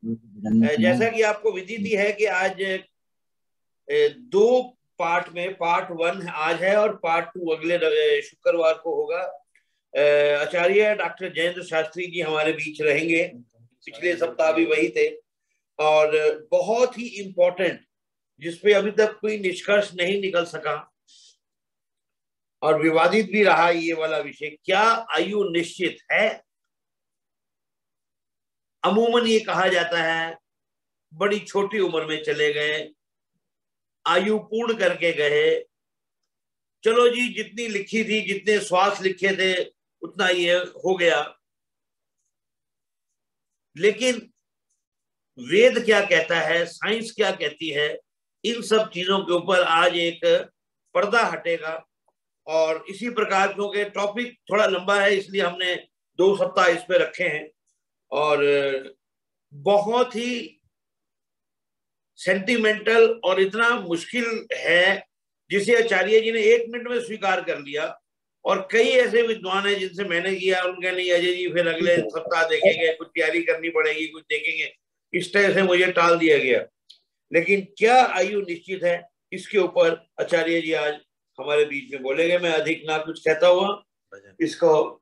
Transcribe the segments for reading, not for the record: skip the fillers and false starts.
जैसा कि आपको विदित है कि आज दो पार्ट में, पार्ट 1 आज है और पार्ट 2 अगले शुक्रवार को होगा। आचार्य डॉक्टर जयेंद्र शास्त्री जी हमारे बीच रहेंगे, पिछले सप्ताह भी वही थे, और बहुत ही इंपॉर्टेंट, जिसपे अभी तक कोई निष्कर्ष नहीं निकल सका और विवादित भी रहा ये वाला विषय, क्या आयु निश्चित है? अमूमन ये कहा जाता है बड़ी छोटी उम्र में चले गए, आयु पूर्ण करके गए, चलो जी जितनी लिखी थी, जितने श्वास लिखे थे उतना ये हो गया। लेकिन वेद क्या कहता है, साइंस क्या कहती है, इन सब चीजों के ऊपर आज एक पर्दा हटेगा। और इसी प्रकार, क्योंकि टॉपिक थोड़ा लंबा है इसलिए हमने 2 सप्ताह इस पे रखे हैं, और बहुत ही सेंटिमेंटल और इतना मुश्किल है जिसे आचार्य जी ने 1 मिनट में स्वीकार कर लिया। और कई ऐसे विद्वान हैं जिनसे मैंने किया, उनका नहीं अजय जी फिर अगले सप्ताह देखेंगे, कुछ तैयारी करनी पड़ेगी, कुछ देखेंगे, इस तरह से मुझे टाल दिया गया। लेकिन क्या आयु निश्चित है, इसके ऊपर आचार्य जी आज हमारे बीच में बोलेंगे। मैं अधिक ना कुछ कहता हुआ इसको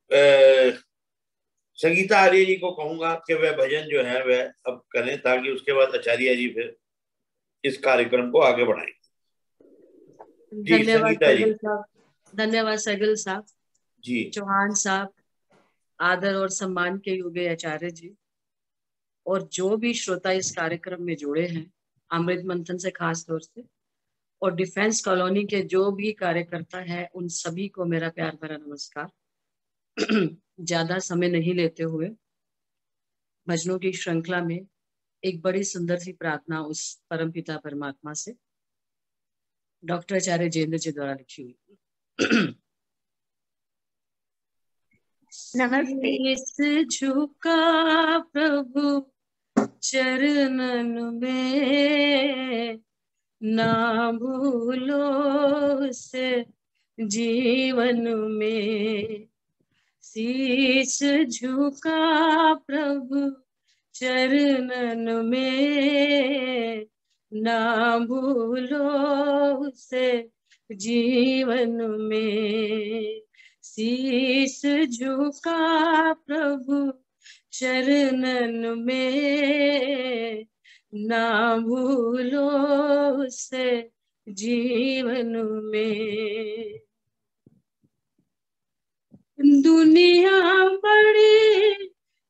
संगीता आर्य जी को कहूंगा कि वह भजन जो है वह अब करें, ताकि उसके बाद आचार्य जी फिर इस कार्यक्रम को आगे बढ़ाएंगे। धन्यवाद सैगल साहब, धन्यवाद सैगल साहब जी, चौहान साहब, आदर और सम्मान के योग्य आचार्य जी, और जो भी श्रोता इस कार्यक्रम में जुड़े हैं अमृत मंथन से खास तौर से, और डिफेंस कॉलोनी के जो भी कार्यकर्ता है, उन सभी को मेरा प्यार भरा नमस्कार। ज्यादा समय नहीं लेते हुए भजनों की श्रृंखला में एक बड़ी सुंदर सी प्रार्थना उस परमपिता परमात्मा से डॉक्टर आचार्य जयेंद्र जी द्वारा लिखी हुई। नमस्ते। शीश झुका प्रभु चरणन में, ना भूलो से जीवन में। शीश झुका प्रभु चरणन में, ना भूलो से जीवन में। शीश झुका प्रभु चरणन में, ना भूलो से जीवन में। दुनिया बड़ी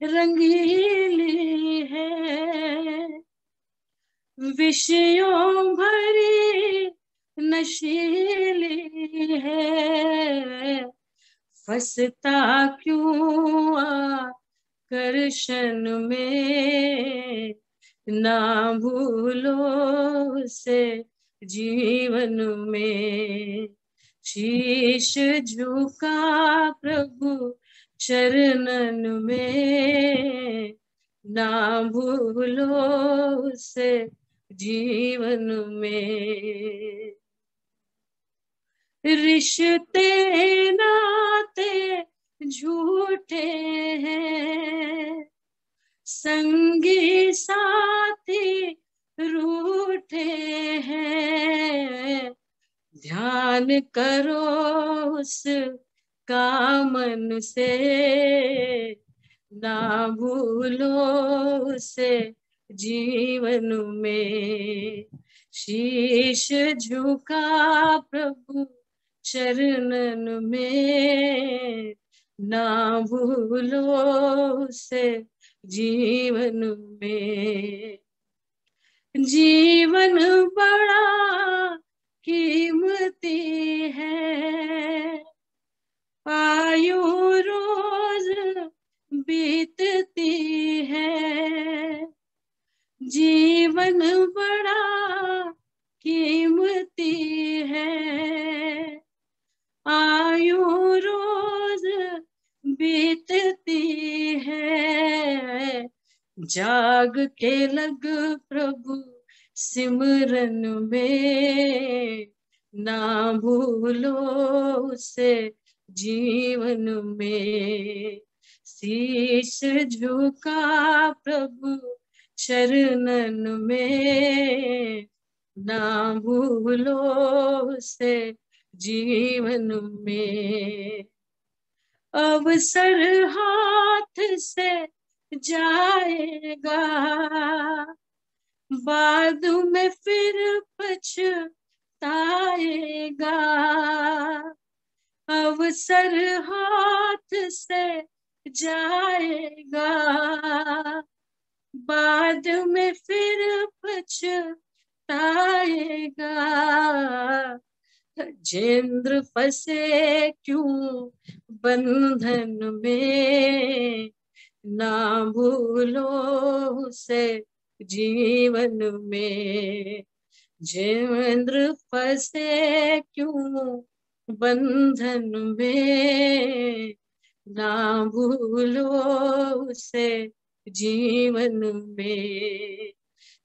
रंगीली है, विषयों भरी नशीली है, फंसता क्यों आकर्षण में, ना भूलो से जीवन में। शीश झुका प्रभु चरणन में, ना भूलो से जीवन में। रिश्ते नाते झूठे हैं, संगी साथी रूठे हैं, ध्यान करो उस का मन से, ना भूलो से जीवन में। शीश झुका प्रभु चरणन में, ना भूलो से जीवन में। जीवन बड़ा कीमती है, आयु रोज बीतती है। जीवन बड़ा कीमती है, आयु रोज बीतती है। जाग के लग प्रभु सिमरन में, ना भूलो से जीवन में। शीश झुका प्रभु चरणन में ना भूलो से जीवन में। अवसर हाथ से जाएगा, बाद में फिर पछताएगा। अवसर हाथ से जाएगा, बाद में फिर पछताएगा। गजेंद्र फंसे क्यों बंधन में, ना भूलो उसे जीवन में। गजेंद्र फंसे क्यों बंधन में, ना भूलो उसे जीवन में।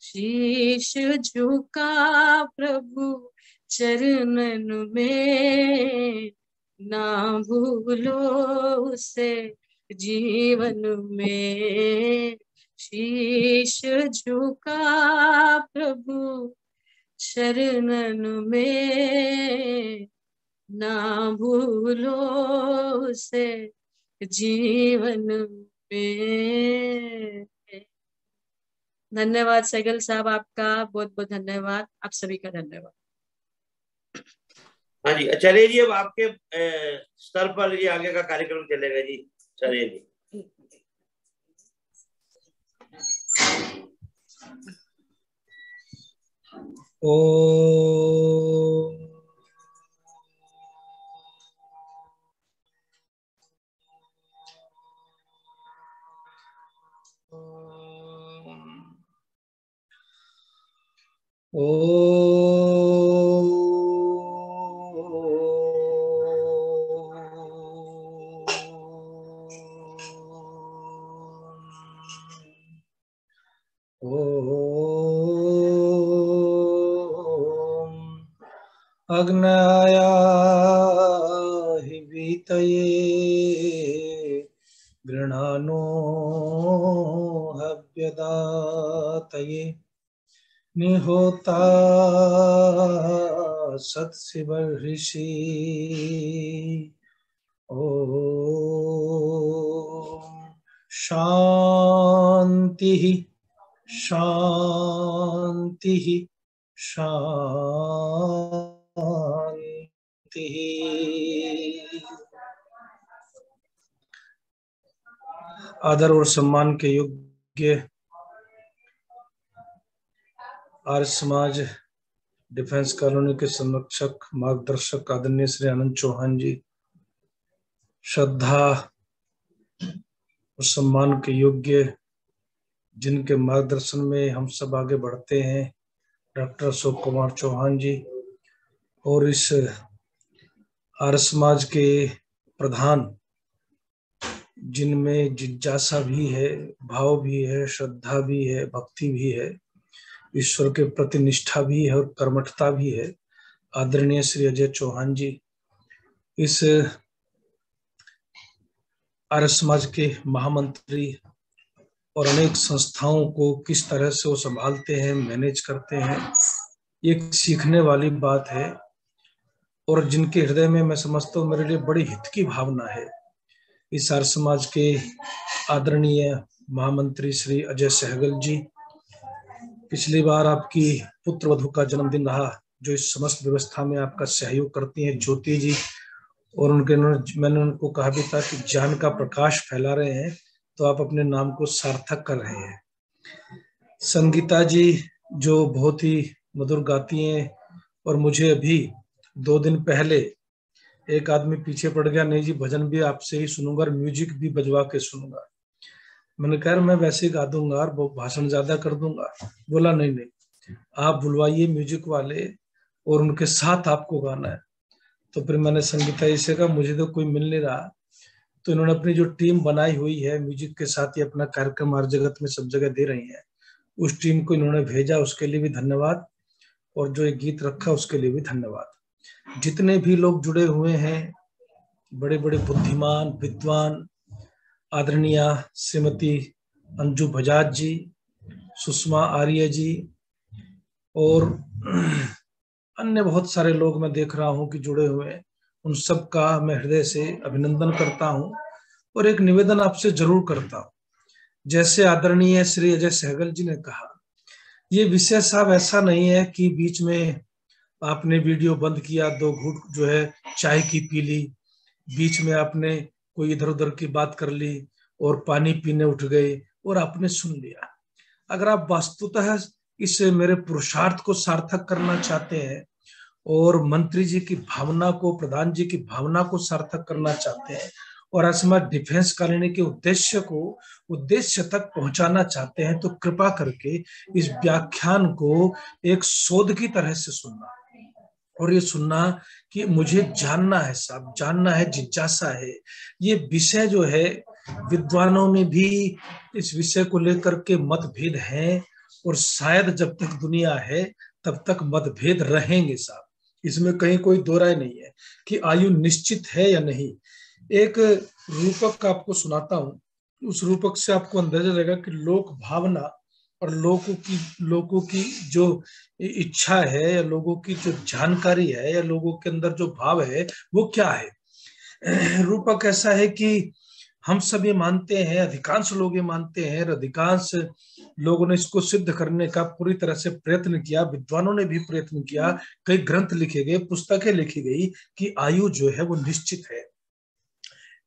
शीश झुका प्रभु चरणन में, ना भूलो उसे जीवन में। शीश झुका प्रभु चरणन में, ना भूलो उसे जीवन में। धन्यवाद सहगल साहब, आपका बहुत बहुत धन्यवाद। आप सभी का धन्यवाद। हाँ जी, आचार्य जी अब आपके स्तर पर ये आगे का कार्यक्रम चलेगा जी। आचार्य जी अग्नाया हि वीतये गृणानो हव्यदातये निहोता सत्सिवर्षि ओम शांति शांति शांति। आदर और सम्मान के योग्य आर्य समाज डिफेंस कॉलोनी के संरक्षक मार्गदर्शक आदरणीय श्री आनंद चौहान जी, श्रद्धा और सम्मान के योग्य जिनके मार्गदर्शन में हम सब आगे बढ़ते हैं, डॉक्टर अशोक कुमार चौहान जी, और इस आर्य समाज के प्रधान जिनमें जिज्ञासा भी है, भाव भी है, श्रद्धा भी है, भक्ति भी है, ईश्वर के प्रति निष्ठा भी है और कर्मठता भी है, आदरणीय श्री अजय चौहान जी। इस आर्य समाज के महामंत्री और अनेक संस्थाओं को किस तरह से वो संभालते हैं, मैनेज करते हैं, ये सीखने वाली बात है। और जिनके हृदय में मैं समझता हूँ मेरे लिए बड़ी हित की भावना है, इस आर्य समाज के आदरणीय महामंत्री श्री अजय सहगल जी। पिछली बार आपकी पुत्र वधू का जन्मदिन रहा, जो इस समस्त व्यवस्था में आपका सहयोग करती हैं ज्योति जी, और मैंने उनको कहा भी था कि ज्ञान का प्रकाश फैला रहे हैं तो आप अपने नाम को सार्थक कर रहे हैं। संगीता जी जो बहुत ही मधुर गाती हैं, और मुझे अभी 2 दिन पहले एक आदमी पीछे पड़ गया, नहीं जी भजन भी आपसे ही सुनूंगा और म्यूजिक भी बजवा के सुनूंगा। मैंने कहा मैं वैसे ही गा दूंगा और भाषण ज्यादा कर दूंगा। बोला नहीं नहीं, आप बुलवाइए म्यूजिक वाले और उनके साथ आपको गाना है। तो फिर मैंने संगीता जी से कहा मुझे तो कोई मिल नहीं रहा, तो इन्होंने अपनी जो टीम बनाई हुई है म्यूजिक के साथ ही अपना कार्यक्रम हर जगत में सब जगह दे रही है, उस टीम को इन्होंने भेजा, उसके लिए भी धन्यवाद। और जो एक गीत रखा उसके लिए भी धन्यवाद। जितने भी लोग जुड़े हुए हैं, बड़े बड़े बुद्धिमान विद्वान, आदरणीय श्रीमती अंजू बजाज जी, सुषमा आर्य जी और अन्य बहुत सारे लोग मैं देख रहा हूं कि जुड़े हुए हैं। उन सब का मैं हृदय से अभिनंदन करता हूं और एक निवेदन आपसे जरूर करता हूं। जैसे आदरणीय श्री अजय सहगल जी ने कहा, ये विषय साहब ऐसा नहीं है कि बीच में आपने वीडियो बंद किया, 2 घूंट जो है चाय की पी ली, बीच में आपने कोई इधर उधर की बात कर ली और पानी पीने उठ गए और आपने सुन लिया। अगर आप वास्तुतः इस मेरे पुरुषार्थ को सार्थक करना चाहते हैं और मंत्री जी की भावना को, प्रधान जी की भावना को सार्थक करना चाहते हैं और असम डिफेंस कॉलोनी के उद्देश्य तक पहुंचाना चाहते हैं, तो कृपा करके इस व्याख्यान को एक शोध की तरह से सुनना और ये सुनना कि मुझे जानना है साहब, जानना है, जिज्ञासा है। ये विषय जो है, विद्वानों में भी इस विषय को लेकर के मतभेद हैं और शायद जब तक दुनिया है तब तक मतभेद रहेंगे साहब। इसमें कहीं कोई दो राय नहीं है कि आयु निश्चित है या नहीं। एक रूपक आपको सुनाता हूं, उस रूपक से आपको अंदाजा रहेगा कि लोक भावना और लोगों की जो इच्छा है या लोगों की जो जानकारी है या लोगों के अंदर जो भाव है वो क्या है। रूपक ऐसा है कि हम सब ये मानते हैं, अधिकांश लोग ये मानते हैं, अधिकांश लोगों ने इसको सिद्ध करने का पूरी तरह से प्रयत्न किया, विद्वानों ने भी प्रयत्न किया, कई ग्रंथ लिखे गए, पुस्तकें लिखी गई कि आयु जो है वो निश्चित है।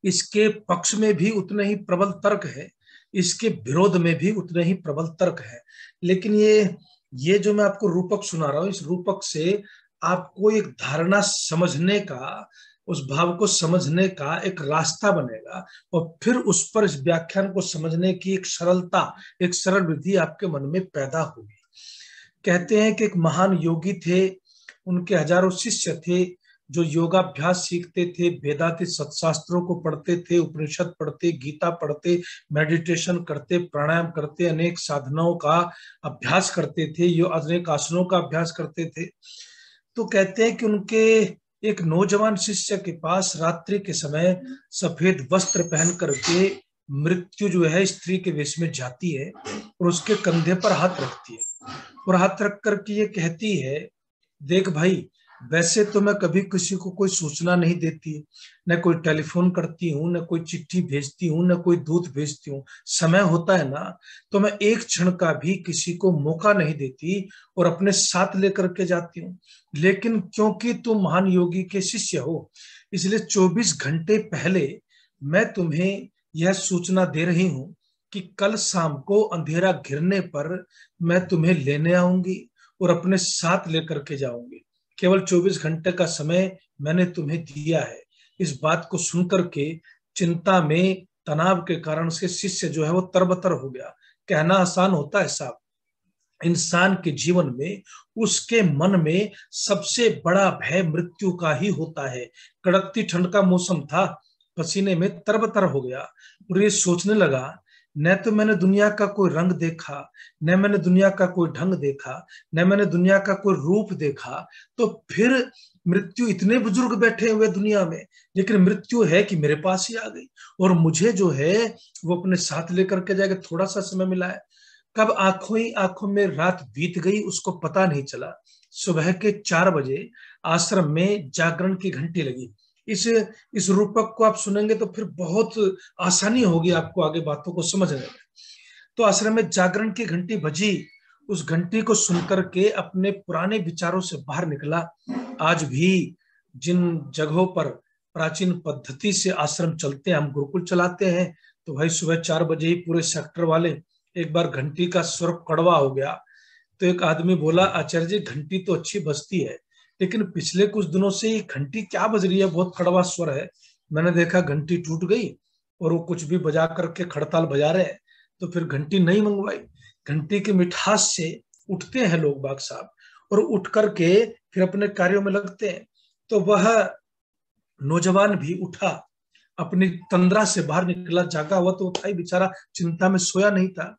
इसके पक्ष में भी उतने ही प्रबल तर्क है, इसके विरोध में भी उतने ही प्रबल तर्क है। लेकिन ये जो मैं आपको रूपक सुना रहा हूं, इस रूपक से आपको एक धारणा समझने का, उस भाव को समझने का एक रास्ता बनेगा और फिर उस पर इस व्याख्यान को समझने की एक सरलता, एक सरल विधि आपके मन में पैदा होगी। कहते हैं कि एक महान योगी थे, उनके हजारों शिष्य थे जो योगाभ्यास सीखते थे, वेदांत सत्शास्त्रों को पढ़ते थे, उपनिषद पढ़ते, गीता पढ़ते, मेडिटेशन करते, प्राणायाम करते, अनेक साधनाओं का अभ्यास करते थे, अनेक आसनों का अभ्यास करते थे। तो कहते हैं कि उनके एक नौजवान शिष्य के पास रात्रि के समय सफेद वस्त्र पहन करके मृत्यु जो है स्त्री के वेश में जाती है और उसके कंधे पर हाथ रखती है और हाथ रख करके ये कहती है, देख भाई, वैसे तो मैं कभी किसी को कोई सूचना नहीं देती, न कोई टेलीफोन करती हूँ, न कोई चिट्ठी भेजती हूँ, न कोई दूत भेजती हूँ। समय होता है ना तो मैं एक क्षण का भी किसी को मौका नहीं देती और अपने साथ लेकर के जाती हूँ। लेकिन क्योंकि तुम महान योगी के शिष्य हो, इसलिए 24 घंटे पहले मैं तुम्हें यह सूचना दे रही हूँ कि कल शाम को अंधेरा घिरने पर मैं तुम्हें लेने आऊंगी और अपने साथ लेकर के जाऊंगी। केवल 24 घंटे का समय मैंने तुम्हें दिया है। इस बात को सुनकर के चिंता में, तनाव के कारण से शिष्य जो है वो तरबतर हो गया। कहना आसान होता है साहब, इंसान के जीवन में, उसके मन में सबसे बड़ा भय मृत्यु का ही होता है। कड़कती ठंड का मौसम था, पसीने में तरबतर हो गया और ये सोचने लगा, न तो मैंने दुनिया का कोई रंग देखा, न मैंने दुनिया का कोई ढंग देखा, न मैंने दुनिया का कोई रूप देखा, तो फिर मृत्यु इतने बुजुर्ग बैठे हुए दुनिया में, लेकिन मृत्यु है कि मेरे पास ही आ गई और मुझे जो है वो अपने साथ लेकर के जाएगा। थोड़ा सा समय मिला है, कब आंखों ही आंखों में रात बीत गई उसको पता नहीं चला। सुबह के 4 बजे आश्रम में जागरण की घंटी लगी। इस रूपक को आप सुनेंगे तो फिर बहुत आसानी होगी आपको आगे बातों को समझने में। तो आश्रम में जागरण की घंटी बजी, उस घंटी को सुनकर के अपने पुराने विचारों से बाहर निकला। आज भी जिन जगहों पर प्राचीन पद्धति से आश्रम चलते हैं, हम गुरुकुल चलाते हैं, तो भाई सुबह 4 बजे ही पूरे सेक्टर वाले, एक बार घंटी का स्वर कड़वा हो गया तो एक आदमी बोला, आचार्य जी घंटी तो अच्छी बजती है, लेकिन पिछले कुछ दिनों से ये घंटी क्या बज रही है, बहुत कड़वा स्वर है। मैंने देखा घंटी टूट गई और वो कुछ भी बजा करके खड़ताल बजा रहे हैं, तो फिर घंटी नहीं मंगवाई। घंटी की मिठास से उठते हैं लोग बाग साहब और उठ करके फिर अपने कार्यों में लगते हैं। तो वह नौजवान भी उठा, अपनी तंद्रा से बाहर निकला, जागा हुआ तो था ही बेचारा, चिंता में सोया नहीं था,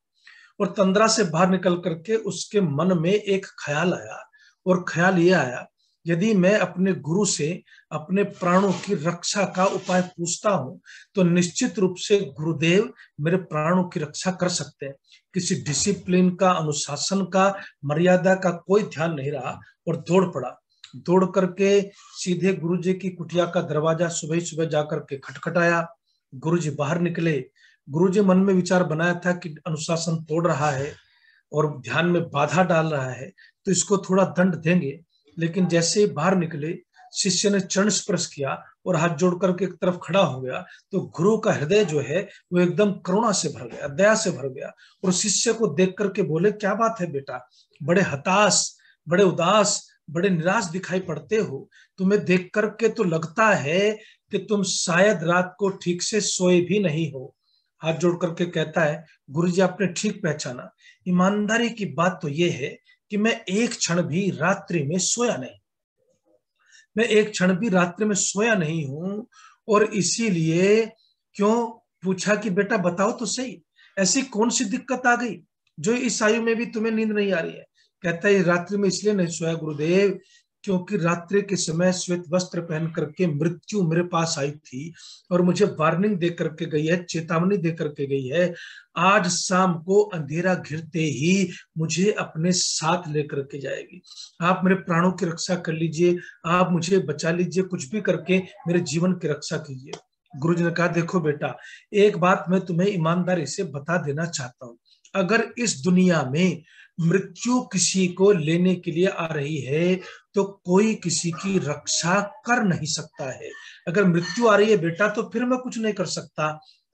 और तंद्रा से बाहर निकल करके उसके मन में एक ख्याल आया, और ख्याल ये आया यदि मैं अपने गुरु से अपने प्राणों की रक्षा का उपाय पूछता हूं तो निश्चित रूप से गुरुदेव मेरे प्राणों की रक्षा कर सकते हैं। किसी डिसिप्लिन का, अनुशासन का, मर्यादा का कोई ध्यान नहीं रहा और दौड़ पड़ा। दौड़ करके सीधे गुरुजी की कुटिया का दरवाजा सुबह सुबह जाकर के खटखटाया। गुरुजी बाहर निकले। गुरुजी मन में विचार बनाया था कि अनुशासन तोड़ रहा है और ध्यान में बाधा डाल रहा है, तो इसको थोड़ा दंड देंगे। लेकिन जैसे ही बाहर निकले, शिष्य ने चरण स्पर्श किया और हाथ जोड़ करके एक तरफ खड़ा हो गया, तो गुरु का हृदय जो है वो एकदम करुणा से भर गया, दया से भर गया। और शिष्य को देख करके बोले, क्या बात है बेटा, बड़े हताश, बड़े उदास, बड़े निराश दिखाई पड़ते हो। तुम्हें देख करके तो लगता है कि तुम शायद रात को ठीक से सोए भी नहीं हो। हाथ जोड़ करके कहता है, गुरुजी आपने ठीक पहचाना। ईमानदारी की बात तो यह है कि मैं एक क्षण भी रात्रि में सोया नहीं, मैं एक क्षण भी रात्रि में सोया नहीं हूं। और इसीलिए क्यों पूछा कि बेटा बताओ तो सही, ऐसी कौन सी दिक्कत आ गई जो इस आयु में भी तुम्हें नींद नहीं आ रही है। कहता है, रात्रि में इसलिए नहीं सोया गुरुदेव, क्योंकि रात्रि के समय श्वेत वस्त्र पहन करके मृत्यु मेरे पास आई थी और मुझे वार्निंग दे करके गई है, चेतावनी दे करके गई है, आज शाम को अंधेरा घिरते ही मुझे अपने साथ लेकर के जाएगी। आप मेरे प्राणों की रक्षा कर लीजिए, आप मुझे बचा लीजिए, कुछ भी करके मेरे जीवन की रक्षा कीजिए। गुरुजी ने कहा, देखो बेटा, एक बात मैं तुम्हें ईमानदारी से बता देना चाहता हूं, अगर इस दुनिया में मृत्यु किसी को लेने के लिए आ रही है तो कोई किसी की रक्षा कर नहीं सकता है। अगर मृत्यु आ रही है बेटा तो फिर मैं कुछ नहीं कर सकता।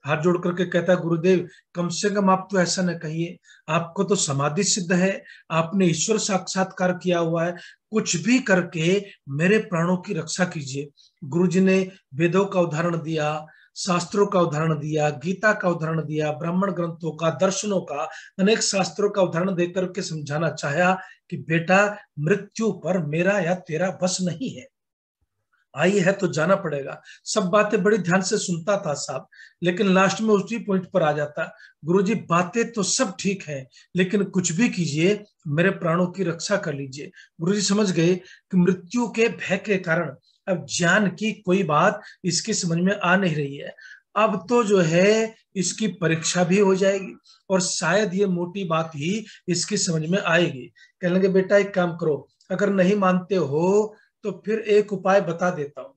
हाथ जोड़ करके कहता है, गुरुदेव कम से कम आप तो ऐसा न कहिए, आपको तो समाधि सिद्ध है, आपने ईश्वर साक्षात्कार किया हुआ है, कुछ भी करके मेरे प्राणों की रक्षा कीजिए। गुरुजी ने वेदों का उदाहरण दिया, शास्त्रों का उदाहरण दिया, गीता का उदाहरण दिया, ब्राह्मण ग्रंथों का, दर्शनों का, अनेक शास्त्रों का उदाहरण देकर के समझाना चाहा कि बेटा मृत्यु पर मेरा या तेरा बस नहीं है, आई है तो जाना पड़ेगा। सब बातें बड़ी ध्यान से सुनता था साहब, लेकिन लास्ट में उसी पॉइंट पर आ जाता, गुरुजी बातें तो सब ठीक है लेकिन कुछ भी कीजिए, मेरे प्राणों की रक्षा कर लीजिए। गुरुजी समझ गए कि मृत्यु के भय के कारण अब ज्ञान की कोई बात इसकी समझ में आ नहीं रही है। अब तो जो है इसकी परीक्षा भी हो जाएगी और शायद ये मोटी बात ही इसकी समझ में आएगी। कहने लगे, बेटा एक काम करो, अगर नहीं मानते हो तो फिर एक उपाय बता देता हूं।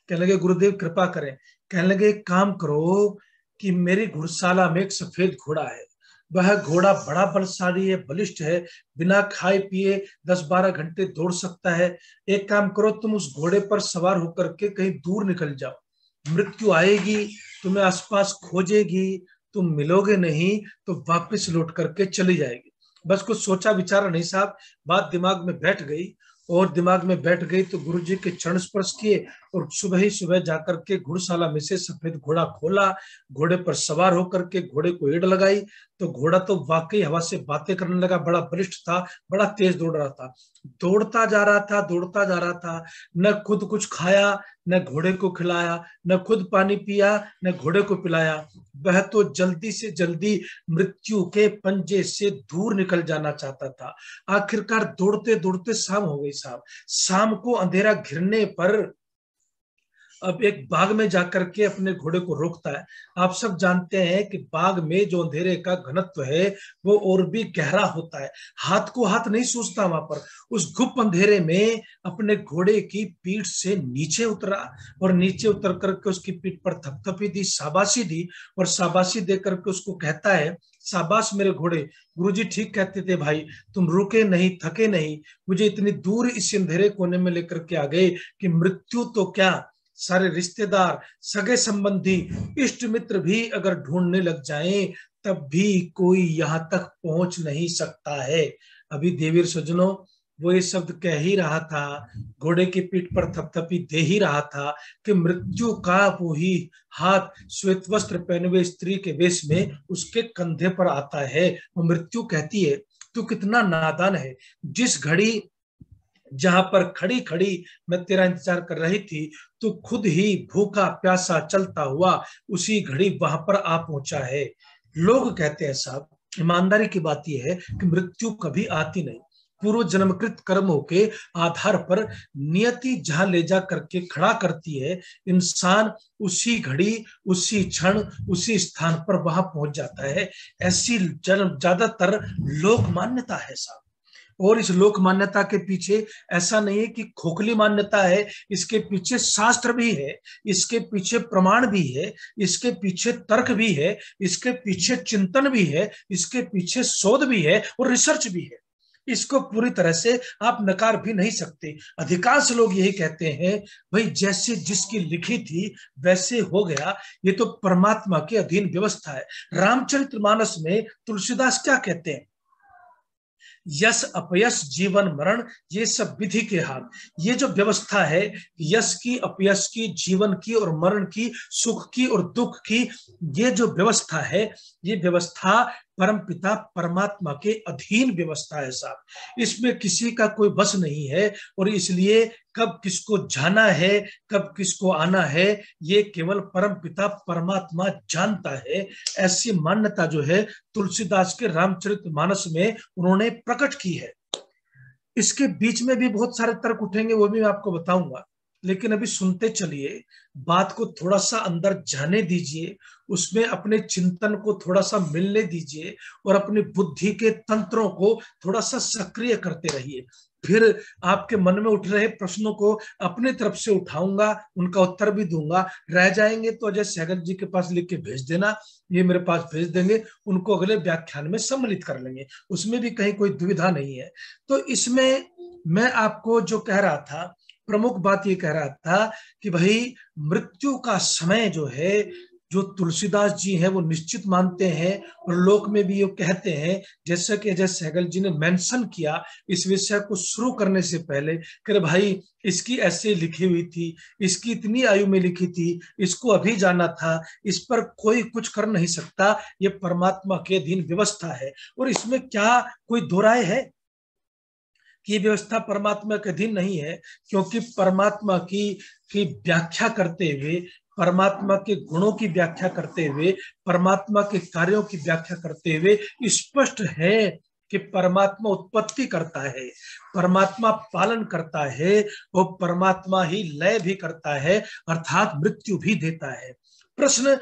कहने लगे, गुरुदेव कृपा करें। कहने लगे, एक काम करो कि मेरी घुड़शाला में एक सफेद घोड़ा है, वह घोड़ा बड़ा बलशाली है, बलिष्ठ है, बिना खाए पिए 10-12 घंटे दौड़ सकता है। एक काम करो, तुम उस घोड़े पर सवार होकर के कहीं दूर निकल जाओ, मृत्यु आएगी, तुम्हें आसपास खोजेगी, तुम मिलोगे नहीं तो वापस लौट करके चली जाएगी। बस कुछ सोचा विचारा नहीं साहब, बात दिमाग में बैठ गई। और दिमाग में बैठ गई तो गुरुजी के चरण स्पर्श किए और सुबह ही सुबह जाकर के घुड़शाला में से सफेद घोड़ा खोला, घोड़े पर सवार होकर के घोड़े को एड़ लगाई तो घोड़ा तो वाकई हवा से बातें करने लगा, बड़ा बलिष्ठ था, बड़ा तेज दौड़ रहा था, दौड़ता जा रहा था, दौड़ता जा रहा था, न खुद कुछ खाया, न घोड़े को खिलाया, न खुद पानी पिया, न घोड़े को पिलाया। वह तो जल्दी से जल्दी मृत्यु के पंजे से दूर निकल जाना चाहता था। आखिरकार दौड़ते दौड़ते शाम हो गई साहब। शाम को अंधेरा घिरने पर अब एक बाग में जाकर के अपने घोड़े को रोकता है। आप सब जानते हैं कि बाग में जो अंधेरे का घनत्व है वो और भी गहरा होता है, हाथ को हाथ नहीं सूझता वहां पर। उस गुप्त अंधेरे में अपने घोड़े की पीठ से नीचे उतरा और नीचे उतर करके उसकी पीठ पर थपथपी दी, शाबाशी दी और शाबाशी दे करके उसको कहता है, शाबाश मेरे घोड़े। गुरुजी ठीक कहते थे भाई, तुम रुके नहीं, थके नहीं, मुझे इतनी दूर इस अंधेरे कोने में लेकर के आ गए कि मृत्यु तो क्या, सारे रिश्तेदार, सगे संबंधी, इष्ट मित्र भी अगर ढूंढने लग जाएं तब भी कोई यहां तक पहुंच नहीं सकता है। अभी देवीर सज्जनों वो ये शब्द कह ही रहा था, घोड़े की पीठ पर थपथपी दे ही रहा था कि मृत्यु का वो ही हाथ श्वेत वस्त्र पहने हुए स्त्री के वेश में उसके कंधे पर आता है। वो मृत्यु कहती है, तू कितना नादान है, जिस घड़ी जहां पर खड़ी खड़ी मैं तेरा इंतजार कर रही थी तो खुद ही भूखा प्यासा चलता हुआ उसी घड़ी वहां पर आ पहुंचा है। लोग कहते हैं साहब, ईमानदारी की बात यह है कि मृत्यु कभी आती नहीं, पूर्व जन्मकृत कर्मों के आधार पर नियति जहां ले जा करके खड़ा करती है, इंसान उसी घड़ी, उसी क्षण, उसी स्थान पर वहां पहुंच जाता है। ऐसी ज्यादातर लोक मान्यता है साहब। और इस लोक मान्यता के पीछे ऐसा नहीं है कि खोखली मान्यता है, इसके पीछे शास्त्र भी है, इसके पीछे प्रमाण भी है, इसके पीछे तर्क भी है, इसके पीछे चिंतन भी है, इसके पीछे शोध भी है और रिसर्च भी है। इसको पूरी तरह से आप नकार भी नहीं सकते। अधिकांश लोग यही कहते हैं, भाई जैसे जिसकी लिखी थी वैसे हो गया, ये तो परमात्मा के अधीन व्यवस्था है। रामचरितमानस में तुलसीदास क्या कहते हैं? यश अपयश जीवन मरण ये सब विधि के हाथ। ये जो व्यवस्था है, यश की, अपयश की, जीवन की और मरण की, सुख की और दुख की, ये जो व्यवस्था है, ये व्यवस्था परमपिता परमात्मा के अधीन व्यवस्था है साहब। इसमें किसी का कोई बस नहीं है और इसलिए कब किसको जाना है, कब किसको आना है, ये केवल परमपिता परमात्मा जानता है। ऐसी मान्यता जो है तुलसीदास के रामचरितमानस में उन्होंने प्रकट की है। इसके बीच में भी बहुत सारे तर्क उठेंगे, वो भी मैं आपको बताऊंगा, लेकिन अभी सुनते चलिए, बात को थोड़ा सा अंदर जाने दीजिए, उसमें अपने चिंतन को थोड़ा सा मिलने दीजिए और अपनी बुद्धि के तंत्रों को थोड़ा सा सक्रिय करते रहिए। फिर आपके मन में उठ रहे प्रश्नों को अपनी तरफ से उठाऊंगा, उनका उत्तर भी दूंगा। रह जाएंगे तो अजय सहगल जी के पास लिख के भेज देना, ये मेरे पास भेज देंगे, उनको अगले व्याख्यान में सम्मिलित कर लेंगे, उसमें भी कहीं कोई दुविधा नहीं है। तो इसमें मैं आपको जो कह रहा था, प्रमुख बात ये कह रहा था कि भाई मृत्यु का समय जो है, जो तुलसीदास जी हैं वो निश्चित मानते हैं और लोक में भी ये कहते हैं, जैसा कि अजय सहगल जी ने मेंशन किया इस विषय को शुरू करने से पहले, कि भाई इसकी ऐसे लिखी हुई थी, इसकी इतनी आयु में लिखी थी, इसको अभी जाना था, इस पर कोई कुछ कर नहीं सकता, ये परमात्मा के अधीन व्यवस्था है। और इसमें क्या कोई दो राय है कि ये व्यवस्था परमात्मा के अधीन नहीं है? क्योंकि परमात्मा की व्याख्या करते हुए, परमात्मा के गुणों की व्याख्या करते हुए, परमात्मा के कार्यों की व्याख्या करते हुए स्पष्ट है कि परमात्मा उत्पत्ति करता है, परमात्मा पालन करता है और परमात्मा ही लय भी करता है, अर्थात मृत्यु भी देता है। प्रश्न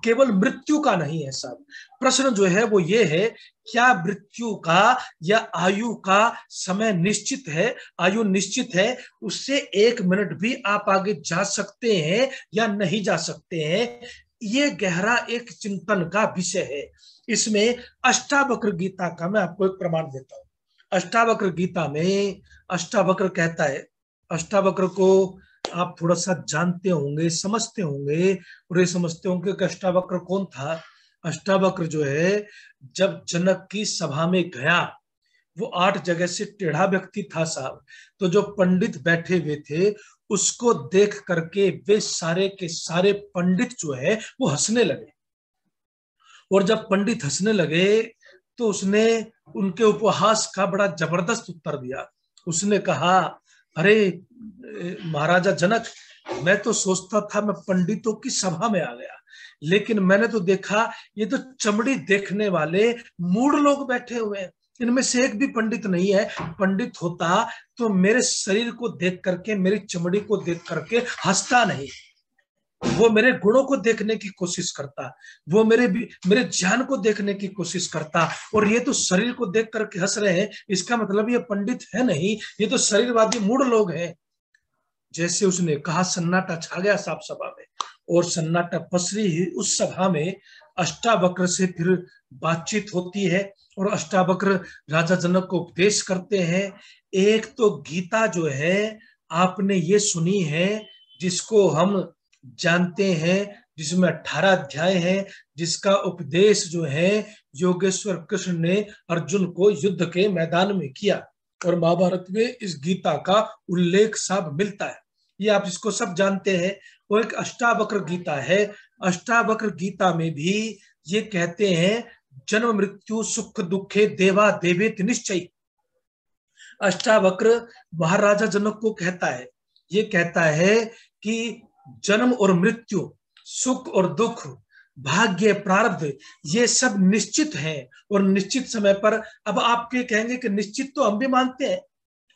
केवल मृत्यु का नहीं है साहब, प्रश्न जो है वो ये है, क्या मृत्यु का या आयु का समय निश्चित है? आयु निश्चित है, उससे 1 मिनट भी आप आगे जा सकते हैं या नहीं जा सकते हैं? ये गहरा एक चिंतन का विषय है। इसमें अष्टावक्र गीता का मैं आपको एक प्रमाण देता हूं। अष्टावक्र गीता में अष्टावक्र कहता है, अष्टावक्र को आप थोड़ा सा जानते होंगे, समझते होंगे, और ये समझते होंगे कि अष्टावक्र कौन था। अष्टावक्र जो है, जब जनक की सभा में गया, वो 8 जगह से टेढ़ा व्यक्ति था साहब, तो जो पंडित बैठे हुए थे उसको देख करके वे सारे के सारे पंडित जो है वो हंसने लगे। और जब पंडित हंसने लगे तो उसने उनके उपहास का बड़ा जबरदस्त उत्तर दिया। उसने कहा, अरे महाराजा जनक, मैं तो सोचता था मैं पंडितों की सभा में आ गया, लेकिन मैंने तो देखा ये तो चमड़ी देखने वाले मूढ़ लोग बैठे हुए हैं, इनमें से एक भी पंडित नहीं है। पंडित होता तो मेरे शरीर को देख करके, मेरी चमड़ी को देख करके हंसता नहीं, वो मेरे गुणों को देखने की कोशिश करता, वो मेरे ज्ञान को देखने की कोशिश करता। और ये तो शरीर को देख करके हंस रहे हैं, इसका मतलब ये पंडित है नहीं, ये तो शरीरवादी मूढ़ लोग हैं। जैसे उसने कहा, सन्नाटा छा गया साहब सभा में, और सन्नाटा पसरी ही उस सभा में अष्टावक्र से फिर बातचीत होती है और अष्टावक्र राजा जनक को उपदेश करते हैं। एक तो गीता जो है आपने ये सुनी है, जिसको हम जानते हैं, जिसमें 18 अध्याय हैं, जिसका उपदेश जो है योगेश्वर कृष्ण ने अर्जुन को युद्ध के मैदान में किया, और महाभारत में इस गीता का उल्लेख सब मिलता है, ये आप इसको सब जानते हैं। वो एक अष्टावक्र गीता है। अष्टावक्र गीता में भी ये कहते हैं, जन्म मृत्यु सुख दुखे देवा देवेत निश्चय। अष्टावक्र महाराजा जनक को कहता है, ये कहता है कि जन्म और मृत्यु, सुख और दुख, भाग्य, प्रारब्ध, ये सब निश्चित है। और निश्चित समय पर अब आपके कहेंगे कि निश्चित तो हम भी मानते हैं,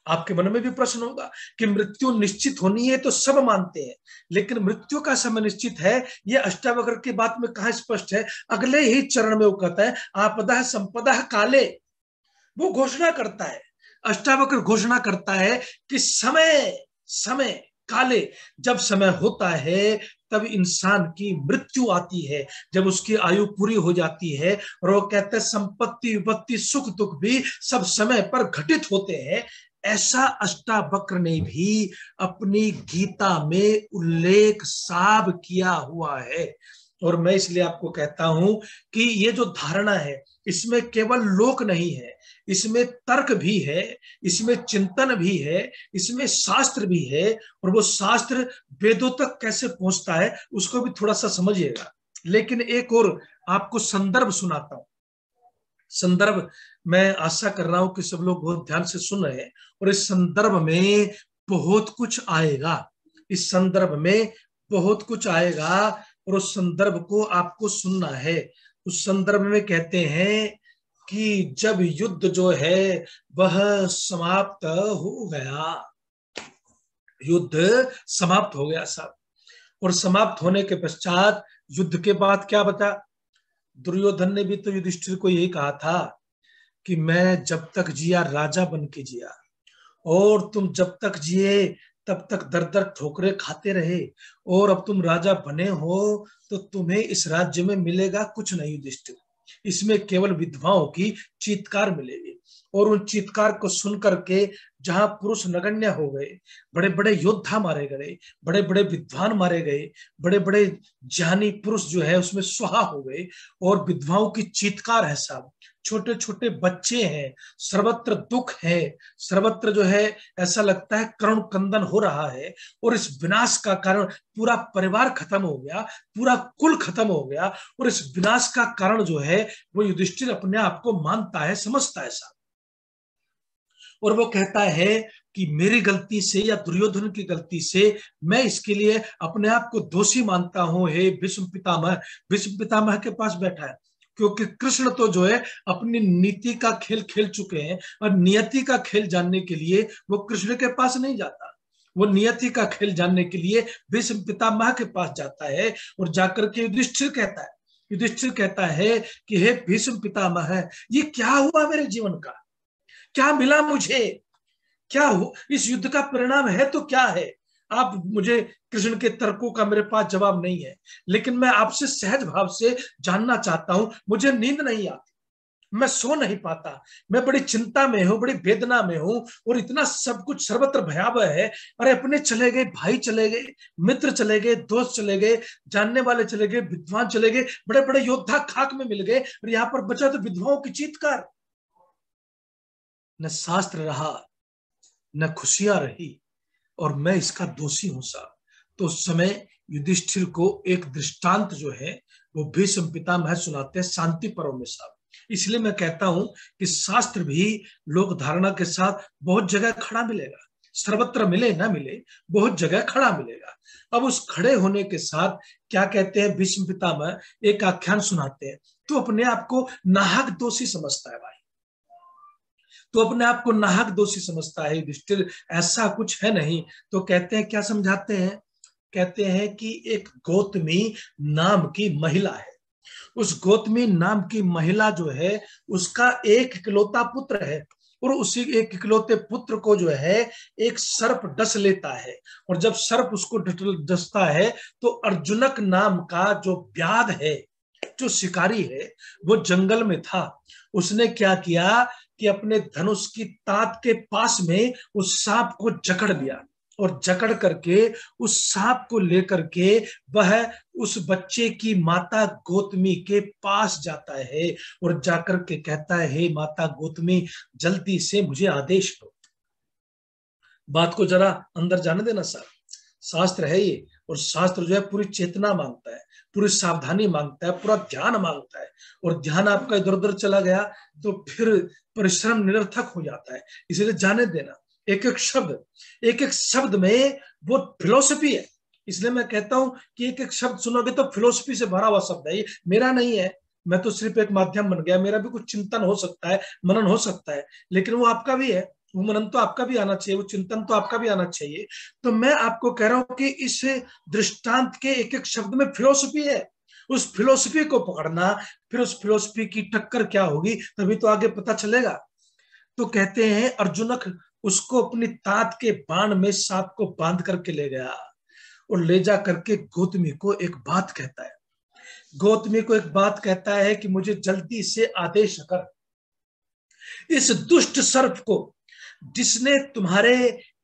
आपके मन में भी प्रश्न होगा कि मृत्यु निश्चित होनी है तो सब मानते हैं, लेकिन मृत्यु का समय निश्चित है ये अष्टावक्र की बात में कहां स्पष्ट है? अगले ही चरण में वो कहता है आपदा संपदा काले, वो घोषणा करता है, अष्टावक्र घोषणा करता है कि समय काले, जब समय होता है तब इंसान की मृत्यु आती है, जब उसकी आयु पूरी हो जाती है। और वो कहते हैं संपत्ति विपत्ति सुख दुख भी सब समय पर घटित होते हैं। ऐसा अष्टावक्र ने भी अपनी गीता में उल्लेख साफ किया हुआ है। और मैं इसलिए आपको कहता हूं कि ये जो धारणा है इसमें केवल लोक नहीं है, इसमें तर्क भी है, इसमें चिंतन भी है, इसमें शास्त्र भी है। और वो शास्त्र वेदों तक कैसे पहुंचता है उसको भी थोड़ा सा समझिएगा। लेकिन एक और आपको संदर्भ सुनाता हूं। संदर्भ मैं आशा कर रहा हूं कि सब लोग बहुत ध्यान से सुन रहे हैं, और इस संदर्भ में बहुत कुछ आएगा, इस संदर्भ में बहुत कुछ आएगा, और उस संदर्भ को आपको सुनना है। उस संदर्भ में कहते हैं कि जब युद्ध जो है वह समाप्त हो गया, युद्ध समाप्त हो गया सब, और समाप्त होने के पश्चात युद्ध के बाद क्या बचा? दुर्योधन ने भी तो युधिष्ठिर को यही कहा था कि मैं जब तक जिया राजा बन के जिया, और तुम जब तक जिए तब तक दर दर ठोकरे खाते रहे, और अब तुम राजा बने हो तो तुम्हें इस राज्य में मिलेगा कुछ नहीं युधिष्ठिर, इसमें केवल विधवाओं की चीत्कार मिलेगी। और उन चीत्कार को सुन करके जहां पुरुष नगण्य हो गए, बड़े बड़े योद्धा मारे गए, बड़े बड़े विद्वान मारे गए, बड़े बड़े ज्ञानी पुरुष जो है उसमें स्वाहा हो गए, और विधवाओं की चीत्कार है सब, छोटे छोटे बच्चे हैं, सर्वत्र दुख है, सर्वत्र जो है ऐसा लगता है करुण कंदन हो रहा है। और इस विनाश का कारण पूरा परिवार खत्म हो गया, पूरा कुल खत्म हो गया, और इस विनाश का कारण जो है वो युधिष्ठिर अपने आप को मानता है, समझता है सब। और वो कहता है कि मेरी गलती से या दुर्योधन की गलती से मैं इसके लिए अपने आप को दोषी मानता हूं। हे भीष्म पितामह, भीष्म पितामह के पास बैठा है, क्योंकि कृष्ण तो जो है अपनी नीति का खेल खेल चुके हैं, और नियति का खेल जानने के लिए वो कृष्ण के पास नहीं जाता, वो नियति का खेल जानने के लिए भीष्म पितामह के पास जाता है। और जाकर के युधिष्ठिर कहता है कि हे भीष्म पितामह, ये क्या हुआ मेरे जीवन का, क्या मिला मुझे, क्या हो इस युद्ध का परिणाम है तो क्या है? आप मुझे कृष्ण के तर्कों का मेरे पास जवाब नहीं है, लेकिन मैं आपसे सहज भाव से जानना चाहता हूं। मुझे नींद नहीं आती, मैं सो नहीं पाता, मैं बड़ी चिंता में हूं, बड़ी वेदना में हूं, और इतना सब कुछ सर्वत्र भयावह है। अरे अपने चले गए, भाई चले गए, मित्र चले गए, दोस्त चले गए, जानने वाले चले गए, विद्वान चले गए, बड़े बड़े योद्धा खाक में मिल गए, और यहां पर बचा तो विधवाओं की चीत्कार। न शास्त्र रहा, न खुशियां रही, और मैं इसका दोषी हूं साहब। तो उस समय युधिष्ठिर को एक दृष्टांत जो है वो भीष्म पितामह सुनाते हैं शांति पर्व में साहब। इसलिए मैं कहता हूं कि शास्त्र भी लोक धारणा के साथ बहुत जगह खड़ा मिलेगा, सर्वत्र मिले ना मिले, बहुत जगह खड़ा मिलेगा। अब उस खड़े होने के साथ क्या कहते हैं भीष्म पितामह, एक आख्यान सुनाते हैं। तो अपने आप को नाहक दोषी समझता है भाई, तो अपने आप को नाहक दोषी समझता है युधिष्ठिर, ऐसा कुछ है नहीं। तो कहते हैं, क्या समझाते हैं? कहते हैं कि एक गौतमी नाम की महिला है, उस गौतमी नाम की महिला जो है उसका एक इकलौता पुत्र है, और उसी एक इकलौते पुत्र को जो है एक सर्प डस लेता है। और जब सर्प उसको डसता है तो अर्जुनक नाम का जो व्याध है, जो शिकारी है, वो जंगल में था। उसने क्या किया कि अपने धनुष की ताक के पास में उस सांप को जकड़ लिया, और जकड़ करके उस सांप को लेकर के वह उस बच्चे की माता गौतमी के पास जाता है, और जाकर के कहता है, हे माता गौतमी, जल्दी से मुझे आदेश दो। बात को जरा अंदर जाने देना सर, शास्त्र है ये, और शास्त्र जो है पूरी चेतना मांगता है, पूरी सावधानी मांगता है, पूरा ध्यान मांगता है। और ध्यान आपका इधर उधर चला गया तो फिर परिश्रम निरर्थक हो जाता है। इसलिए जाने देना, एक एक शब्द में वो फिलोसफी है, इसलिए मैं कहता हूं कि एक एक शब्द सुनोगे तो फिलोसफी से भरा हुआ शब्द है, ये मेरा नहीं है, मैं तो सिर्फ एक माध्यम बन गया, मेरा भी कुछ चिंतन हो सकता है, मनन हो सकता है, लेकिन वो आपका भी है, वो मनन तो आपका भी आना चाहिए, वो चिंतन तो आपका भी आना चाहिए। तो मैं आपको कह रहा हूं कि इस दृष्टांत के एक एक शब्द में फिलोसफी है, उस फिलोसफी को पकड़ना, फिर उस फिलोसफी की टक्कर क्या होगी तभी तो आगे पता चलेगा। तो कहते हैं अर्जुनक उसको अपनी तात के बाण में सांप को बांध करके ले गया और ले जा करके गौतमी को एक बात कहता है, गौतमी को एक बात कहता है कि मुझे जल्दी से आदेश कर, इस दुष्ट सर्प को जिसने तुम्हारे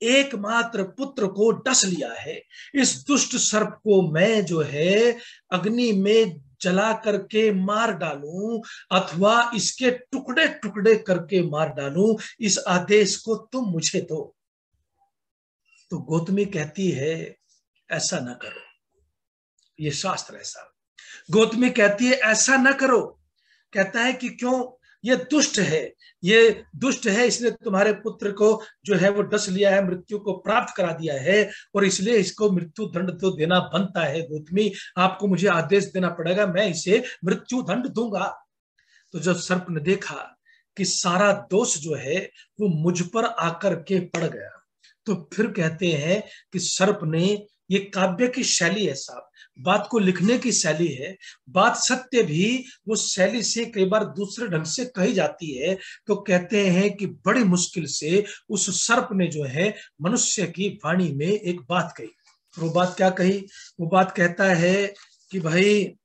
एकमात्र पुत्र को डस लिया है, इस दुष्ट सर्प को मैं जो है अग्नि में जला करके मार डालूं अथवा इसके टुकड़े टुकड़े करके मार डालूं, इस आदेश को तुम मुझे दो। तो गौतमी कहती है ऐसा ना करो, ये शास्त्र ऐसा। गौतमी कहती है ऐसा ना करो, कहता है कि क्यों, ये दुष्ट है, ये दुष्ट है, इसने तुम्हारे पुत्र को जो है वो डस लिया है, मृत्यु को प्राप्त करा दिया है, और इसलिए इसको मृत्यु दंड तो देना बनता है। गौतमी आपको मुझे आदेश देना पड़ेगा, मैं इसे मृत्यु दंड दूंगा। तो जब सर्प ने देखा कि सारा दोष जो है वो मुझ पर आकर के पड़ गया, तो फिर कहते हैं कि सर्प ने, ये काव्य की शैली है साहब, बात को लिखने की शैली है, बात सत्य भी वो शैली से कई बार दूसरे ढंग से कही जाती है। तो कहते हैं कि बड़ी मुश्किल से उस सर्प ने जो है मनुष्य की वाणी में एक बात कही। वो बात क्या कही, वो बात कहता है कि भाई,